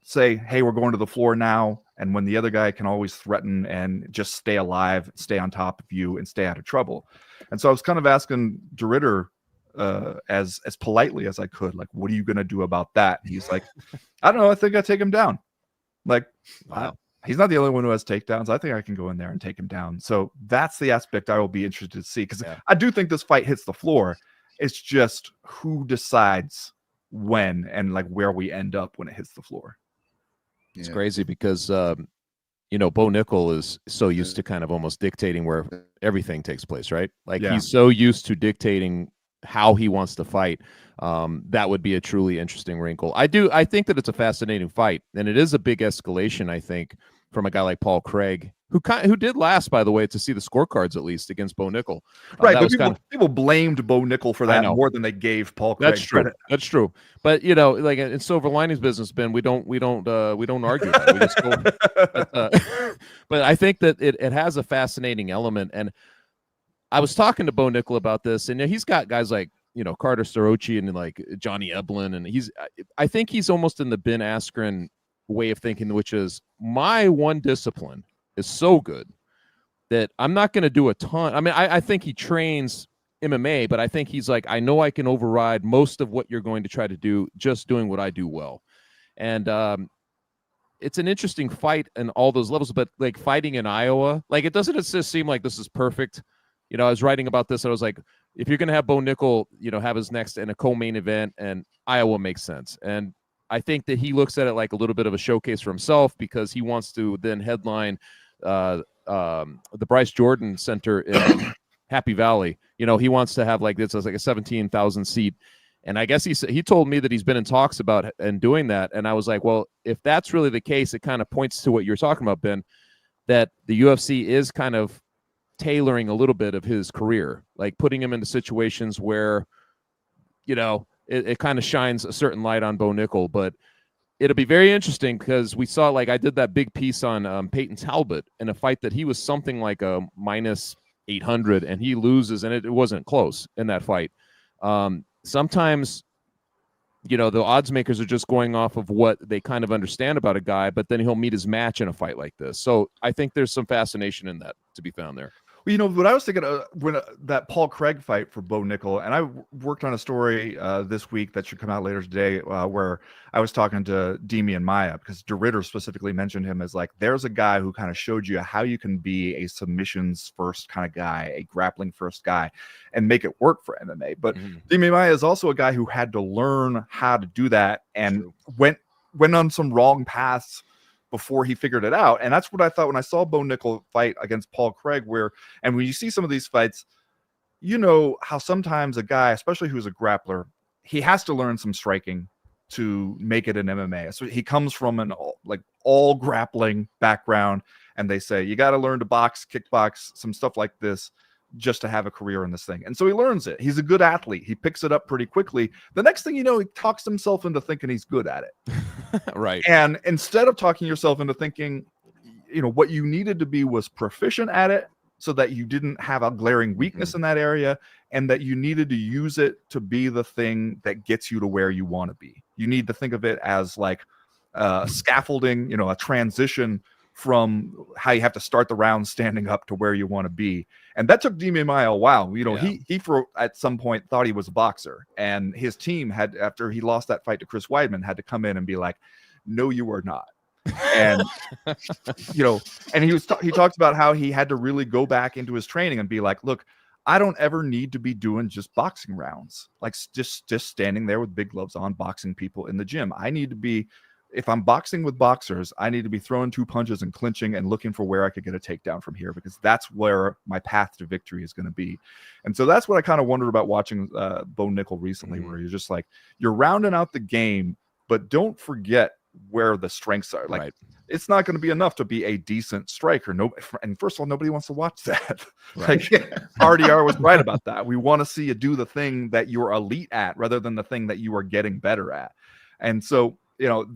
say, hey, we're going to the floor now, and when the other guy can always threaten and just stay alive, stay on top of you, and stay out of trouble. And so I was kind of asking DeRitter as politely as I could, like, what are you going to do about that? And he's like, I don't know, I think I take him down. Like, wow. He's not the only one who has takedowns. I think I can go in there and take him down. So that's the aspect I will be interested to see, because I do think this fight hits the floor. It's just who decides when and like where we end up when it hits the floor. It's crazy because, Bo Nickal is so used to kind of almost dictating where everything takes place, right? Like, he's so used to dictating how he wants to fight. That would be a truly interesting wrinkle. I think that it's a fascinating fight, and it is a big escalation, I think, from a guy like Paul Craig, who did last, by the way, to see the scorecards at least against Bo Nickal. Right, but people blamed Bo Nickal for that more than they gave Paul Craig. That's true. That's true. But like in Silver Linings business, Ben, we don't argue that. We just go. But I think that it has a fascinating element, and I was talking to Bo Nickal about this, and he's got guys like Carter Starocci and like Johnny Eblin, and I think he's almost in the Ben Askren way of thinking, which is, my one discipline is so good that I'm not going to do a ton. I mean, I think he trains MMA, but I think he's like, I know I can override most of what you're going to try to do just doing what I do well. And it's an interesting fight in all those levels, but like fighting in Iowa, like it doesn't just seem like this is perfect. I was writing about this. I was like, if you're going to have Bo Nickal, have his next in a co-main event, and Iowa makes sense. And I think that he looks at it like a little bit of a showcase for himself, because he wants to then headline the Bryce Jordan Center in Happy Valley. He wants to have like this as like a 17,000 seat. And I guess he told me that he's been in talks about and doing that. And I was like, well, if that's really the case, it kind of points to what you're talking about, Ben, that the UFC is kind of tailoring a little bit of his career, like putting him into situations where, it kind of shines a certain light on Bo Nickal. But it'll be very interesting, because we saw, like, I did that big piece on Peyton Talbot in a fight that he was something like a minus 800, and he loses, and it wasn't close in that fight. Sometimes, the odds makers are just going off of what they kind of understand about a guy, but then he'll meet his match in a fight like this. So I think there's some fascination in that to be found there. Well, what I was thinking when that Paul Craig fight for Bo Nickel, and I worked on a story this week that should come out later today, where I was talking to Demian Maia, because DeRitter specifically mentioned him as like, there's a guy who kind of showed you how you can be a submissions first kind of guy, a grappling first guy, and make it work for MMA. But Demian Maia is also a guy who had to learn how to do that and went on some wrong paths before he figured it out. And that's what I thought when I saw Bo Nickel fight against Paul Craig, and when you see some of these fights, you know how sometimes a guy, especially who's a grappler, he has to learn some striking to make it in MMA. So he comes from an all grappling background, and they say, you got to learn to box, kickbox, some stuff like this just to have a career in this thing. And so he learns it. He's a good athlete. He picks it up pretty quickly. The next thing you know, he talks himself into thinking he's good at it. Right. And instead of talking yourself into thinking, what you needed to be was proficient at it so that you didn't have a glaring weakness in that area, and that you needed to use it to be the thing that gets you to where you want to be. You need to think of it as like scaffolding, a transition from how you have to start the round standing up to where you want to be. And that took Demian Maia a while. He at some point thought he was a boxer, and his team had, after he lost that fight to Chris Weidman, had to come in and be like, no, you are not. And and he talks about how he had to really go back into his training and be like, look, I don't ever need to be doing just boxing rounds, like just standing there with big gloves on, boxing people in the gym. I need to be, if I'm boxing with boxers, I need to be throwing 2 punches and clinching and looking for where I could get a takedown from here, because that's where my path to victory is going to be. And so that's what I kind of wondered about watching Bo Nickel recently, where you're just like, you're rounding out the game, but don't forget where the strengths are. Like, it's not going to be enough to be a decent striker. And first of all, nobody wants to watch that. RDR was right about that. We want to see you do the thing that you're elite at rather than the thing that you are getting better at. And so,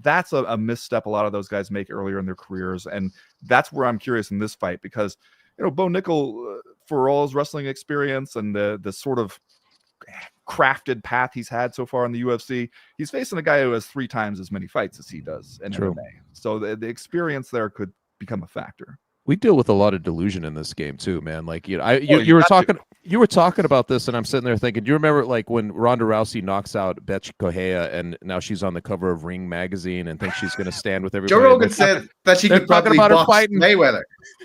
that's a misstep a lot of those guys make earlier in their careers. And that's where I'm curious in this fight, because, Bo Nickel, for all his wrestling experience and the sort of crafted path he's had so far in the UFC, he's facing a guy who has 3 times as many fights as he does in MMA. So the experience there could become a factor. We deal with a lot of delusion in this game too, man. Like, you were talking about this, and I'm sitting there thinking, do you remember like when Ronda Rousey knocks out Betch Correia, and now she's on the cover of Ring magazine and thinks she's going to stand with everybody? Joe Rogan said that she could probably box Mayweather.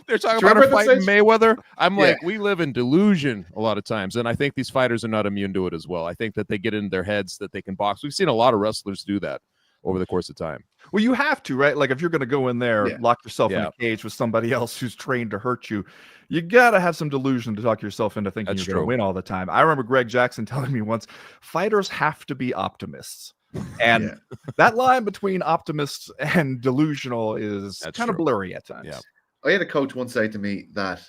They're talking about her fighting Mayweather. I'm like, we live in delusion a lot of times, and I think these fighters are not immune to it as well. I think that they get in their heads that they can box. We've seen a lot of wrestlers do that over the course of time. Well, you have to, right? Like, if you're going to go in there, lock yourself in a cage with somebody else who's trained to hurt you, you got to have some delusion to talk yourself into thinking you're going to win all the time. I remember Greg Jackson telling me once, fighters have to be optimists. And that line between optimists and delusional is kind of blurry at times. I had a coach once say to me that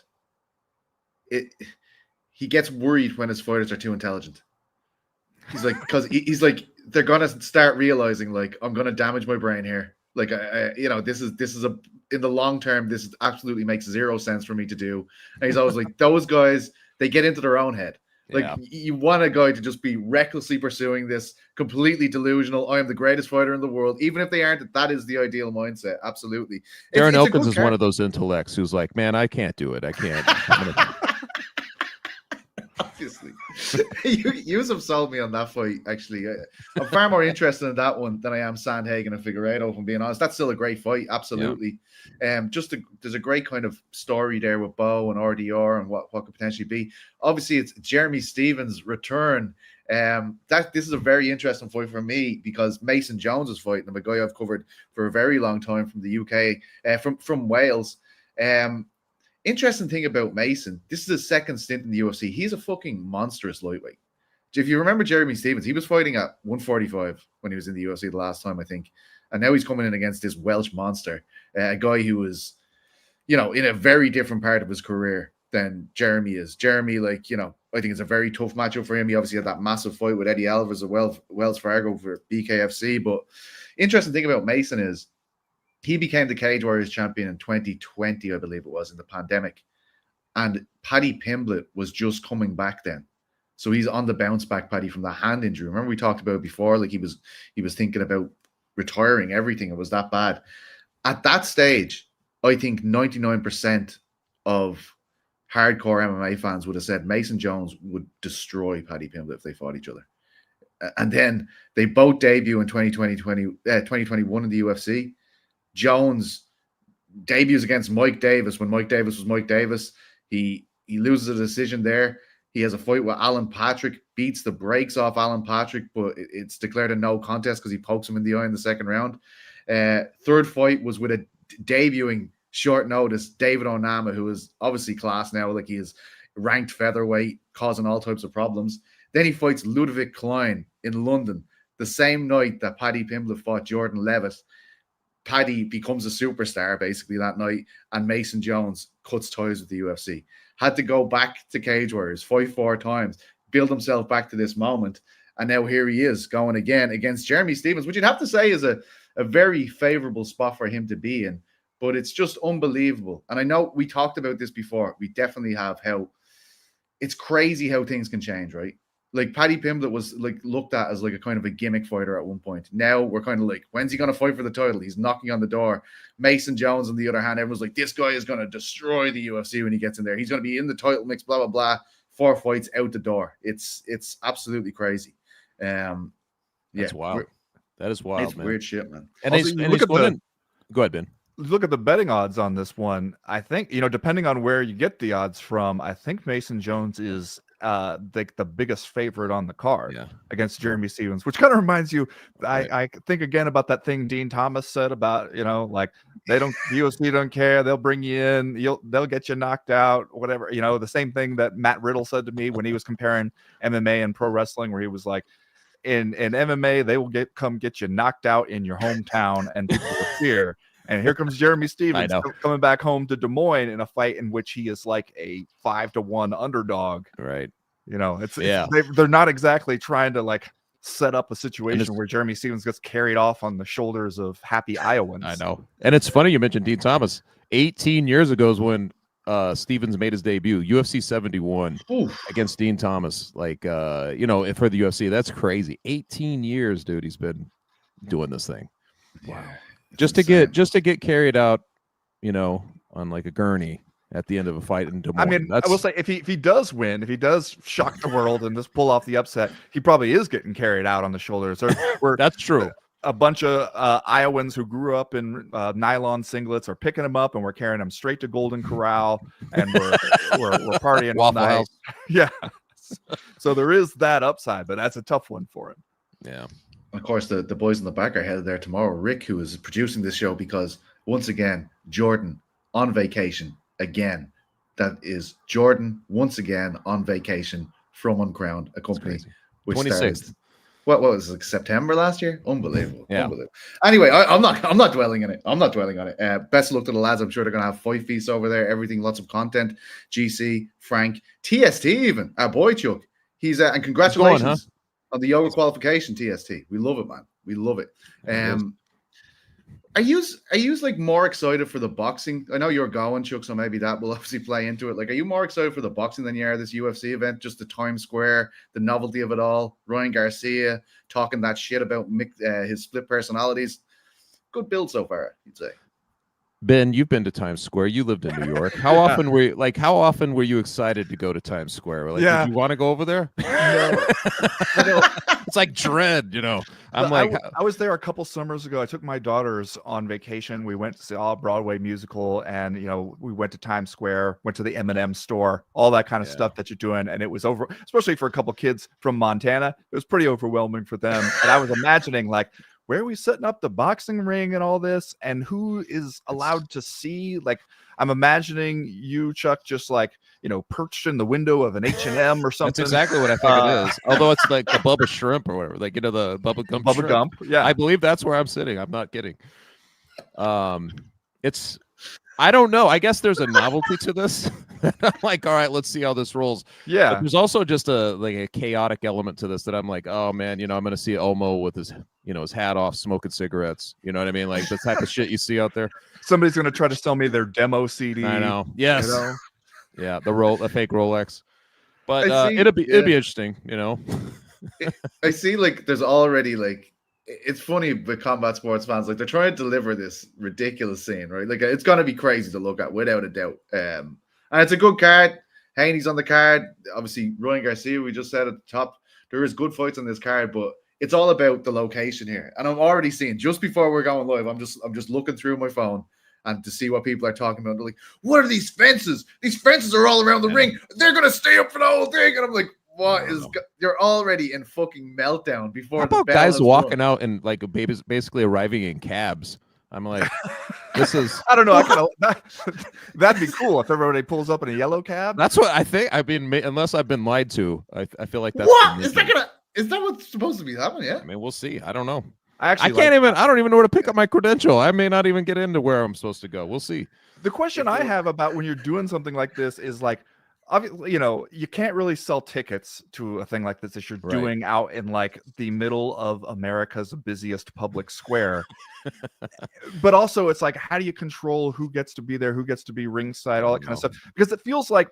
he gets worried when his fighters are too intelligent. He's like, because he's like, they're gonna start realizing, like, I'm gonna damage my brain here. Like, this is in the long term, this absolutely makes 0 sense for me to do. And he's always like, those guys, they get into their own head. Like, you want a guy to just be recklessly pursuing this, completely delusional. I am the greatest fighter in the world, even if they aren't. That is the ideal mindset. Absolutely. Darren Elkins is one of those intellects who's like, man, I can't do it. I can't. Obviously, you have sold me on that fight. Actually, I'm far more interested in that one than I am Sandhagen and Figueiredo. If I'm being honest, that's still a great fight. Absolutely. There's a great kind of story there with Bo and RDR and what could potentially be. Obviously, it's Jeremy Stevens' return. This is a very interesting fight for me, because Mason Jones is fighting him, a guy I've covered for a very long time from the UK, from Wales. Interesting thing about Mason, this is his second stint in the UFC. He's a fucking monstrous lightweight. If you remember Jeremy Stevens, he was fighting at 145 when he was in the UFC the last time, I think. And now he's coming in against this Welsh monster, a guy who was, in a very different part of his career than Jeremy is. Jeremy, I think it's a very tough matchup for him. He obviously had that massive fight with Eddie Alvarez at Wells Fargo for BKFC. But interesting thing about Mason is, he became the Cage Warriors champion in 2020, I believe it was, in the pandemic. And Paddy Pimblett was just coming back then. So he's on the bounce back, Paddy, from the hand injury. Remember we talked about it before, like he was thinking about retiring, everything. It was that bad. At that stage, I think 99% of hardcore MMA fans would have said Mason Jones would destroy Paddy Pimblett if they fought each other. And then they both debut in 2021 in the UFC. Jones debuts against Mike Davis when Mike Davis was Mike Davis. He loses a decision there. He has a fight with Alan Patrick, beats the brakes off Alan Patrick, but it's declared a no contest because he pokes him in the eye in the second round. Third fight was with a debuting short notice David Onama, who is obviously class now, like he is ranked featherweight, causing all types of problems. Then he fights Ludovic Klein in London the same night that Paddy Pimblett fought Jordan Levitt. Paddy becomes a superstar basically that night, and Mason Jones cuts ties with the UFC. Had to go back to Cage Warriors, fight 4 times, build himself back to this moment, and now here he is going again against Jeremy Stephens, which you'd have to say is a very favorable spot for him to be in, but it's just unbelievable. And I know we talked about this before. We definitely have, how it's crazy how things can change, right? Like Paddy Pimblett was like looked at as like a kind of a gimmick fighter at one point. Now we're kind of like, when's he going to fight for the title? He's knocking on the door. Mason Jones, on the other hand, everyone's like, this guy is going to destroy the UFC when he gets in there. He's going to be in the title mix, blah, blah, blah. 4 fights out the door. It's absolutely crazy. That's wild. That is wild, it's man. Weird shit, man. And Also, go ahead, Ben. Look at the betting odds on this one. I think, depending on where you get the odds from, I think Mason Jones is the biggest favorite on the card against Jeremy Stephens, which kind of reminds you, I think again about that thing Dean Thomas said about, like the UFC don't care, they'll bring you in, they'll get you knocked out, whatever, the same thing that Matt Riddle said to me when he was comparing MMA and pro wrestling, where he was like, in MMA, they will come get you knocked out in your hometown and people will fear. And here comes Jeremy Stephens coming back home to Des Moines in a fight in which he is like a 5-1 underdog. Right. They're not exactly trying to like set up a situation where Jeremy Stephens gets carried off on the shoulders of happy Iowans. I know. And it's funny you mentioned Dean Thomas. 18 years ago is when Stephens made his debut, UFC 71 against Dean Thomas. Like, for the UFC, that's crazy. 18 years, dude. He's been doing this thing. Wow. Just to get carried out, on like a gurney at the end of a fight in Des Moines. I mean, I will say if he does win, if he does shock the world and just pull off the upset, he probably is getting carried out on the shoulders. That's true. A bunch of Iowans who grew up in nylon singlets are picking him up, and we're carrying him straight to Golden Corral, and we're partying all Waffle night. House. Yeah. So there is that upside, but that's a tough one for him. Yeah. Of course, the boys in the back are headed there tomorrow. Rick, who is producing this show, because once again, Jordan on vacation again. That is Jordan once again on vacation from Uncrowned, a company which 26th. started, what was it, like September last year? Unbelievable. Yeah. Unbelievable. Anyway, I'm not dwelling on it. I'm not dwelling on it. Best of luck to the lads. I'm sure they're going to have fight feasts over there. Everything, lots of content. GC, Frank, TST even. Our boy Chuck. He's and congratulations on the yoga qualification, TST. We love it, man. We love it. Are you like more excited for the boxing? I know you're going, Chuck, so maybe that will obviously play into it. Like, are you more excited for the boxing than you are this UFC event? Just the Times Square, the novelty of it all. Ryan Garcia talking that shit about his split personalities. Good build so far, you'd say. Ben, you've been to Times Square. You lived in New York. How often were you excited to go to Times Square? Like, did you want to go over there? No. It's like dread, I was there a couple summers ago. I took my daughters on vacation. We went to see a Broadway musical, and we went to Times Square, went to the M&M store, all that kind of stuff that you're doing. And it was over, especially for a couple kids from Montana. It was pretty overwhelming for them. And I was imagining, like, where are we setting up the boxing ring and all this, and who is allowed to see? Like, I'm imagining you, Chuck, just like, perched in the window of an H&M or something. That's exactly what I think it is. Although it's like the Bubba Shrimp or whatever, like, the Bubba Gump. Bubba Gump. Yeah. I believe that's where I'm sitting. I'm not kidding. I don't know. I guess there's a novelty to this. I'm like, all right, let's see how this rolls. Yeah. But there's also just a chaotic element to this that I'm like, oh man, I'm going to see Omo with his, his hat off, smoking cigarettes. You know what I mean? Like the type of shit you see out there. Somebody's going to try to sell me their demo CD. I know. Yes. Yeah. The fake Rolex. But it'll be interesting. I see. Like, there's already like. It's funny with combat sports fans, like they're trying to deliver this ridiculous scene, right? Like, it's going to be crazy to look at without a doubt. And it's a good card. Haney's on the card. Obviously, Ryan Garcia, we just said at the top, there is good fights on this card, but it's all about the location here. And I'm already seeing, just before we're going live, I'm just looking through my phone and to see what people are talking about. They're like, what are these fences? These fences are all around the ring. They're going to stay up for the whole thing. And I'm like, you're already in fucking meltdown before. How about the bell guys has walking rung. out and like basically arriving in cabs? I'm like, this is. I don't know. That'd be cool if everybody pulls up in a yellow cab. That's what I think. I've been, unless I've been lied to. I feel like that's What is that is that what's supposed to be happening? Yeah. I mean, we'll see. I don't know. I don't even know where to pick up my credential. I may not even get into where I'm supposed to go. We'll see. The question I have about when you're doing something like this is like, obviously, you can't really sell tickets to a thing like this if you're doing out in like the middle of America's busiest public square. But also it's like, how do you control who gets to be there, who gets to be ringside, all that kind of stuff? Because it feels like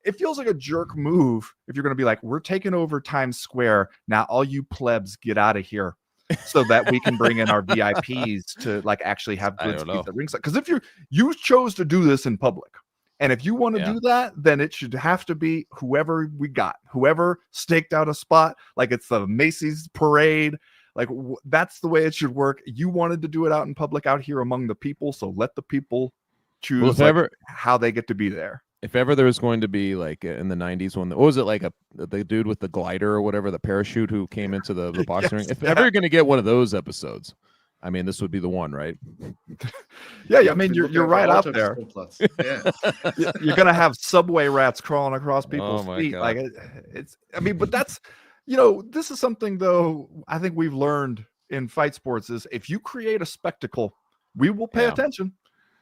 a jerk move if you're going to be like, we're taking over Times Square. Now all you plebs get out of here so that we can bring in our VIPs to like actually have good seats at ringside. Because if you chose to do this in public, and if you want to do that, then it should have to be whoever we got, whoever staked out a spot, like it's the Macy's parade. Like that's the way it should work. You wanted to do it out in public, out here among the people, so let the people choose how they get to be there. If ever there was going to be like in the 90s when, what was it, like the dude with the glider or whatever, the parachute who came into the boxing ring? If ever you're going to get one of those episodes, I mean, this would be the one, right? Yeah, I mean, you're right out there. Yeah. You're gonna have subway rats crawling across people's feet. God. Like it's. I mean, but that's this is something though. I think we've learned in fight sports is if you create a spectacle, we will pay attention.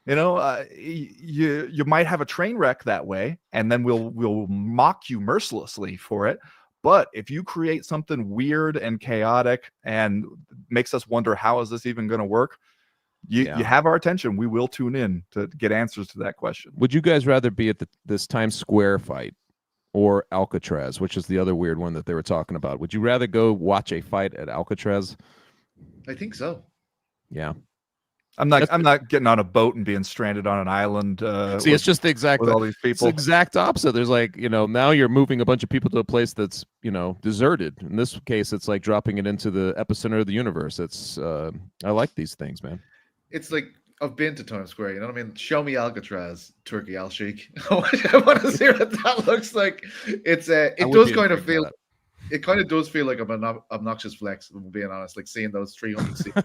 You might have a train wreck that way, and then we'll mock you mercilessly for it. But if you create something weird and chaotic and makes us wonder how is this even going to work, you have our attention. We will tune in to get answers to that question. Would you guys rather be at this Times Square fight or Alcatraz, which is the other weird one that they were talking about? Would you rather go watch a fight at Alcatraz? I think so. Yeah. I'm not getting on a boat and being stranded on an island. See, it's just the exact with all these people. It's the exact opposite. There's like, now you're moving a bunch of people to a place that's, deserted. In this case, it's like dropping it into the epicenter of the universe. It's I like these things, man. It's like, I've been to Times Square, you know what I mean? Show me Alcatraz, Turkey Al Sheikh. I want to see what that looks like. It kind of does feel like an obnoxious flex, if I'm being honest, like seeing those 300 seats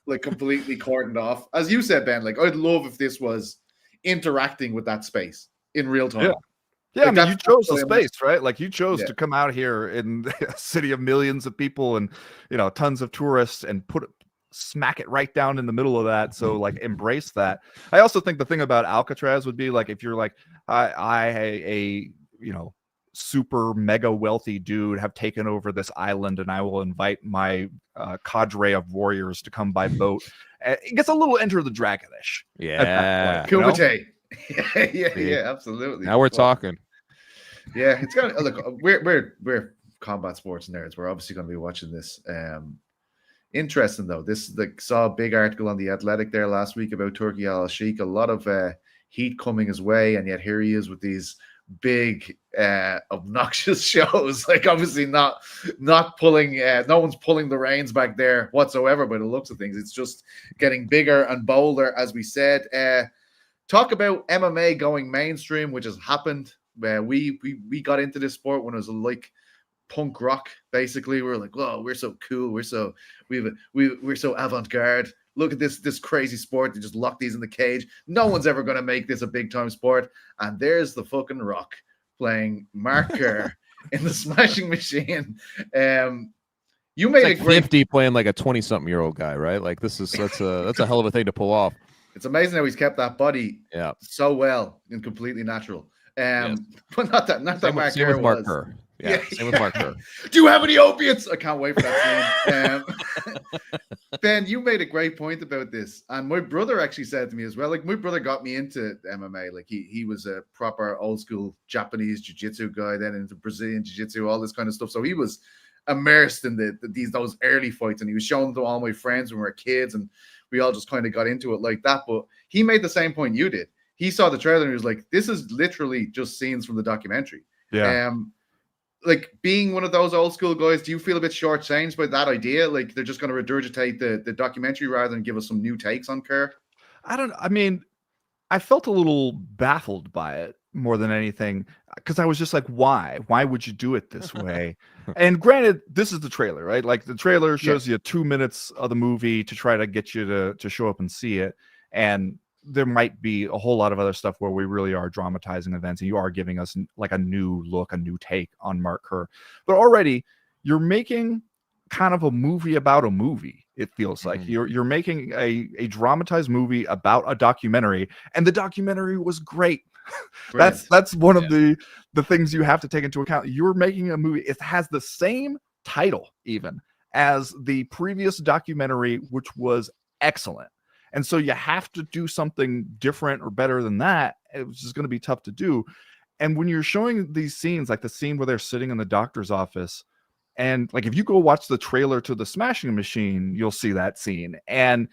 like completely cordoned off. As you said, Ben, like I'd love if this was interacting with that space in real time. Yeah, I mean, you chose the space, right? Like you chose to come out here in a city of millions of people and tons of tourists and smack it right down in the middle of that. So like embrace that. I also think the thing about Alcatraz would be like if you're like I super mega wealthy dude have taken over this island and I will invite my cadre of warriors to come by boat. It gets a little Enter the Dragon-ish. Yeah. Kumite. Yeah, absolutely. Now we're talking. Yeah, it's gonna look. We're combat sports nerds. We're obviously going to be watching this. Interesting though. This saw a big article on The Athletic there last week about Turkey Al Sheikh. A lot of heat coming his way, and yet here he is with these big obnoxious shows. Like obviously not pulling. No one's pulling the reins back there whatsoever. By the looks of things, it's just getting bigger and bolder, as we said. Talk about MMA going mainstream, which has happened. We got into this sport when it was like punk rock. Basically, we were like, "Whoa, we're so cool. We're so avant-garde. Look at this crazy sport. They just lock these in the cage. No one's ever going to make this a big time sport." And there's the fucking Rock playing Mark Kerr in the Smashing Machine. You made it's like 50 playing like a 20-something-year-old guy, right? Like that's a hell of a thing to pull off. It's amazing how he's kept that body so well and completely natural. But not that Mark Kerr was. Mark Kerr. Yeah, same with Mark Kerr. Do you have any opiates? I can't wait for that scene. Ben, you made a great point about this, and my brother actually said to me as well. Like my brother got me into MMA. Like he was a proper old school Japanese jiu-jitsu guy, then into Brazilian jiu-jitsu, all this kind of stuff. So he was immersed in those early fights, and he was showing them to all my friends when we were kids, and we all just kind of got into it like that. But he made the same point you did. he saw the trailer and he was like, "This is literally just scenes from the documentary." Yeah. Like being one of those old school guys, do you feel a bit shortchanged by that idea? Like they're just going to regurgitate the documentary rather than give us some new takes on Kerr? I mean, I felt a little baffled by it more than anything because I was just like, why? Why would you do it this way? And granted, this is the trailer, right? Like the trailer shows you 2 minutes of the movie to try to get you to show up and see it. And there might be a whole lot of other stuff where we really are dramatizing events and you are giving us like a new look, a new take on Mark Kerr. But already you're making kind of a movie about a movie. It feels like you're making a dramatized movie about a documentary, and the documentary was great. That's one of the things you have to take into account. You're making a movie. It has the same title even as the previous documentary, which was excellent. And so you have to do something different or better than that. It was just going to be tough to do. And when you're showing these scenes, like the scene where they're sitting in the doctor's office, and like if you go watch the trailer to The Smashing Machine, you'll see that scene. And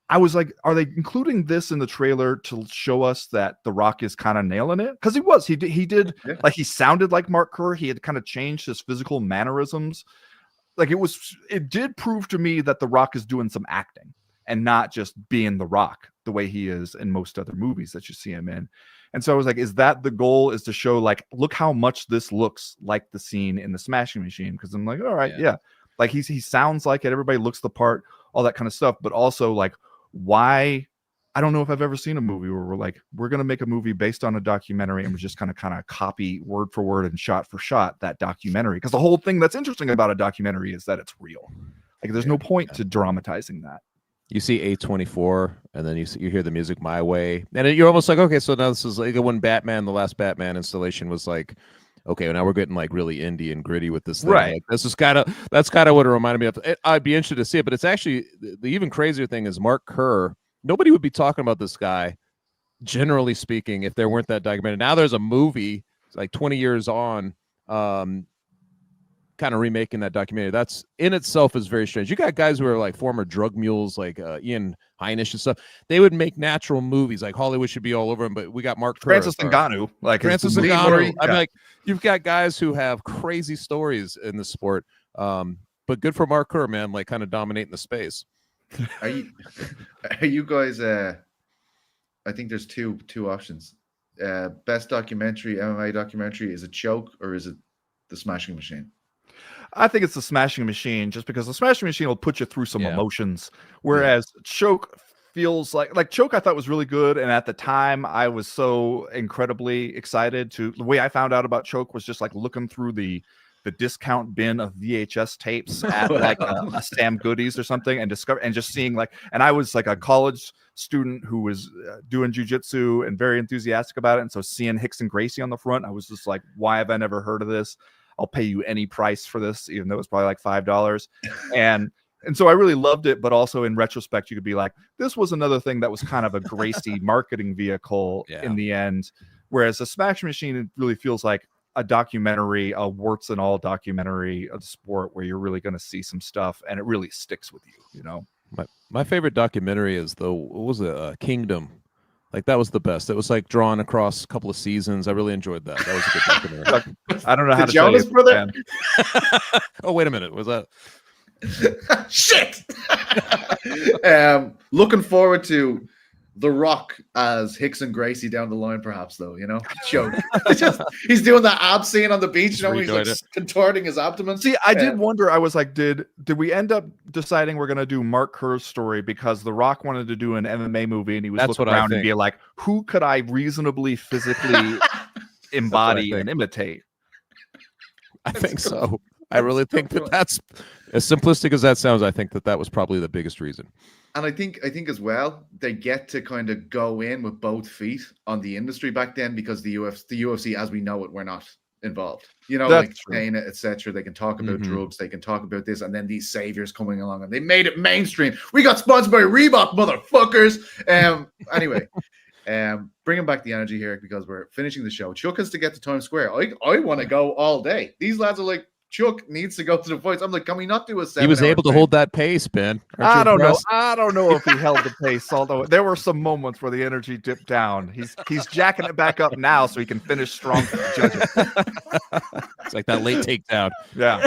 I was like, are they including this in the trailer to show us that The Rock is kind of nailing it? Because he did like he sounded like Mark Kerr. He had kind of changed his physical mannerisms. Like it did prove to me that The Rock is doing some acting and not just being The Rock the way he is in most other movies that you see him in. And so I was like, is that the goal, is to show like, look how much this looks like the scene in The Smashing Machine? Because I'm like, all right, yeah. Like he sounds like it. Everybody looks the part, all that kind of stuff. But also like, why? I don't know if I've ever seen a movie where we're going to make a movie based on a documentary and we're just kind of copy word for word and shot for shot that documentary. Because the whole thing that's interesting about a documentary is that it's real. Like there's no point to dramatizing that. You see A24, and then you hear the music My Way, and you're almost like, okay, so now this is like when the last Batman installation was like, okay, well, now we're getting like really indie and gritty with this thing. Right. Like, that's kind of what it reminded me of. I'd be interested to see it, but it's actually the even crazier thing is Mark Kerr. Nobody would be talking about this guy, generally speaking, if there weren't that documentary. Now there's a movie like 20 years on, kind of remaking that documentary. That's in itself is very strange. You got guys who are like former drug mules, like Ian Heinisch and stuff. They would make natural movies. Like Hollywood should be all over them, but we got Mark Kerr, Francis Ngannou, like Francis Ngannou. I mean, like you've got guys who have crazy stories in the sport. But good for Mark Kerr, man. Like kind of dominating the space. Are you guys? I think there's two options. Best documentary, MMA documentary. Is it Choke or is it The Smashing Machine? I think it's The Smashing Machine, just because The Smashing Machine will put you through some emotions, whereas Choke feels like Choke I thought was really good, and at the time I was so incredibly excited the way I found out about Choke was just like looking through the discount bin of VHS tapes at like a Sam Goodies or something, and just seeing and I was like a college student who was doing jiu-jitsu and very enthusiastic about it, and so seeing Rickson Gracie on the front, I was just like, why have I never heard of this? I'll pay you any price for this, even though it was probably like $5. And so I really loved it. But also in retrospect, you could be like, this was another thing that was kind of a Gracie marketing vehicle in the end. Whereas The Smashing Machine, it really feels like a documentary, a warts and all documentary of the sport where you're really going to see some stuff and it really sticks with you, you know? My favorite documentary is what was it? Kingdom. Like that was the best. It was like drawn across a couple of seasons. I really enjoyed that. That was a good documentary. I don't know how to Jonas Brother. Oh, wait a minute. Was that shit? Looking forward to The Rock as Rickson Gracie down the line, perhaps, though, you know? Joke. He's doing that ab scene on the beach, you know, he's like contorting his abdomen. See, I did wonder, I was like, did we end up deciding we're going to do Mark Kerr's story because The Rock wanted to do an MMA movie and he was looking around and be like, who could I reasonably physically embody and imitate? I think so. I really think that's as simplistic as that sounds. I think that was probably the biggest reason. And I think as well, they get to kind of go in with both feet on the industry back then because the UFC as we know it, were not involved. You know, that's like Dana, etc. They can talk about drugs, they can talk about this, and then these saviors coming along and they made it mainstream. We got sponsored by Reebok, motherfuckers. Anyway, bringing back the energy here because we're finishing the show. Chuck us to get to Times Square. I want to go all day. These lads are like Chuck needs to go to the fights. I'm like, can we not do a 7 He was hour able to thing? hold that pace, Ben. Aren't you I don't know. impressed? I don't know if he held the pace, although there were some moments where the energy dipped down. He's jacking it back up now so he can finish strong for the judges. It's like that late takedown. Yeah.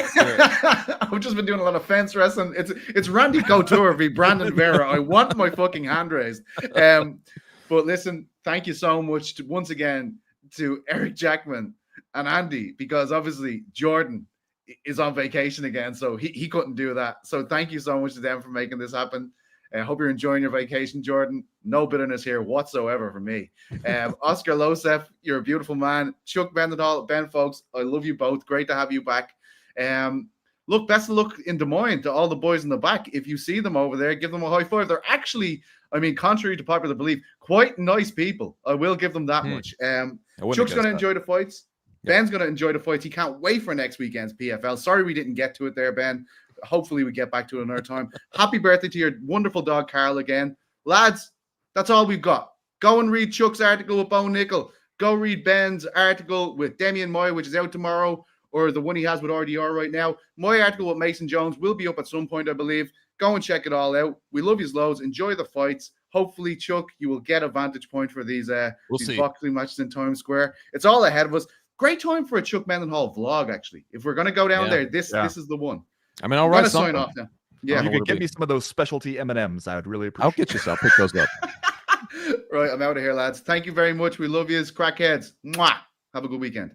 I've just been doing a lot of fence wrestling. It's Randy Couture v Brandon Vera. I want my fucking hand raised. But listen, thank you so much once again to Eric Jackman and Andy, because obviously Jordan is on vacation again, so he couldn't do that. So thank you so much to them for making this happen. I hope you're enjoying your vacation, Jordan. No bitterness here whatsoever from me. Oscar Losef, you're a beautiful man. Chuck Mindenhall, Ben Fowlkes, I love you both. Great to have you back. Look, best of luck in Des Moines to all the boys in the back. If you see them over there, give them a high five. They're actually, I mean, contrary to popular belief, quite nice people. I will give them that much. Chuck's going to enjoy the fights. Ben's going to enjoy the fights. He can't wait for next weekend's PFL. Sorry we didn't get to it there, Ben. Hopefully we get back to it another time. Happy birthday to your wonderful dog, Carl, again. Lads, that's all we've got. Go and read Chuck's article with Bo Nickel. Go read Ben's article with Demian Moy, which is out tomorrow, or the one he has with RDR right now. My article with Mason Jones will be up at some point, I believe. Go and check it all out. We love you loads. Enjoy the fights. Hopefully, Chuck, you will get a vantage point for these boxing matches in Times Square. It's all ahead of us. Great time for a Chuck Mindenhall vlog, actually. If we're going to go down there, this is the one. I mean, I'll write something. Sign off now. Yeah, you could give me some of those specialty M&Ms. I would really appreciate. I'll get you some. Pick those up. Right, I'm out of here, lads. Thank you very much. We love you as crackheads. Mwah. Have a good weekend.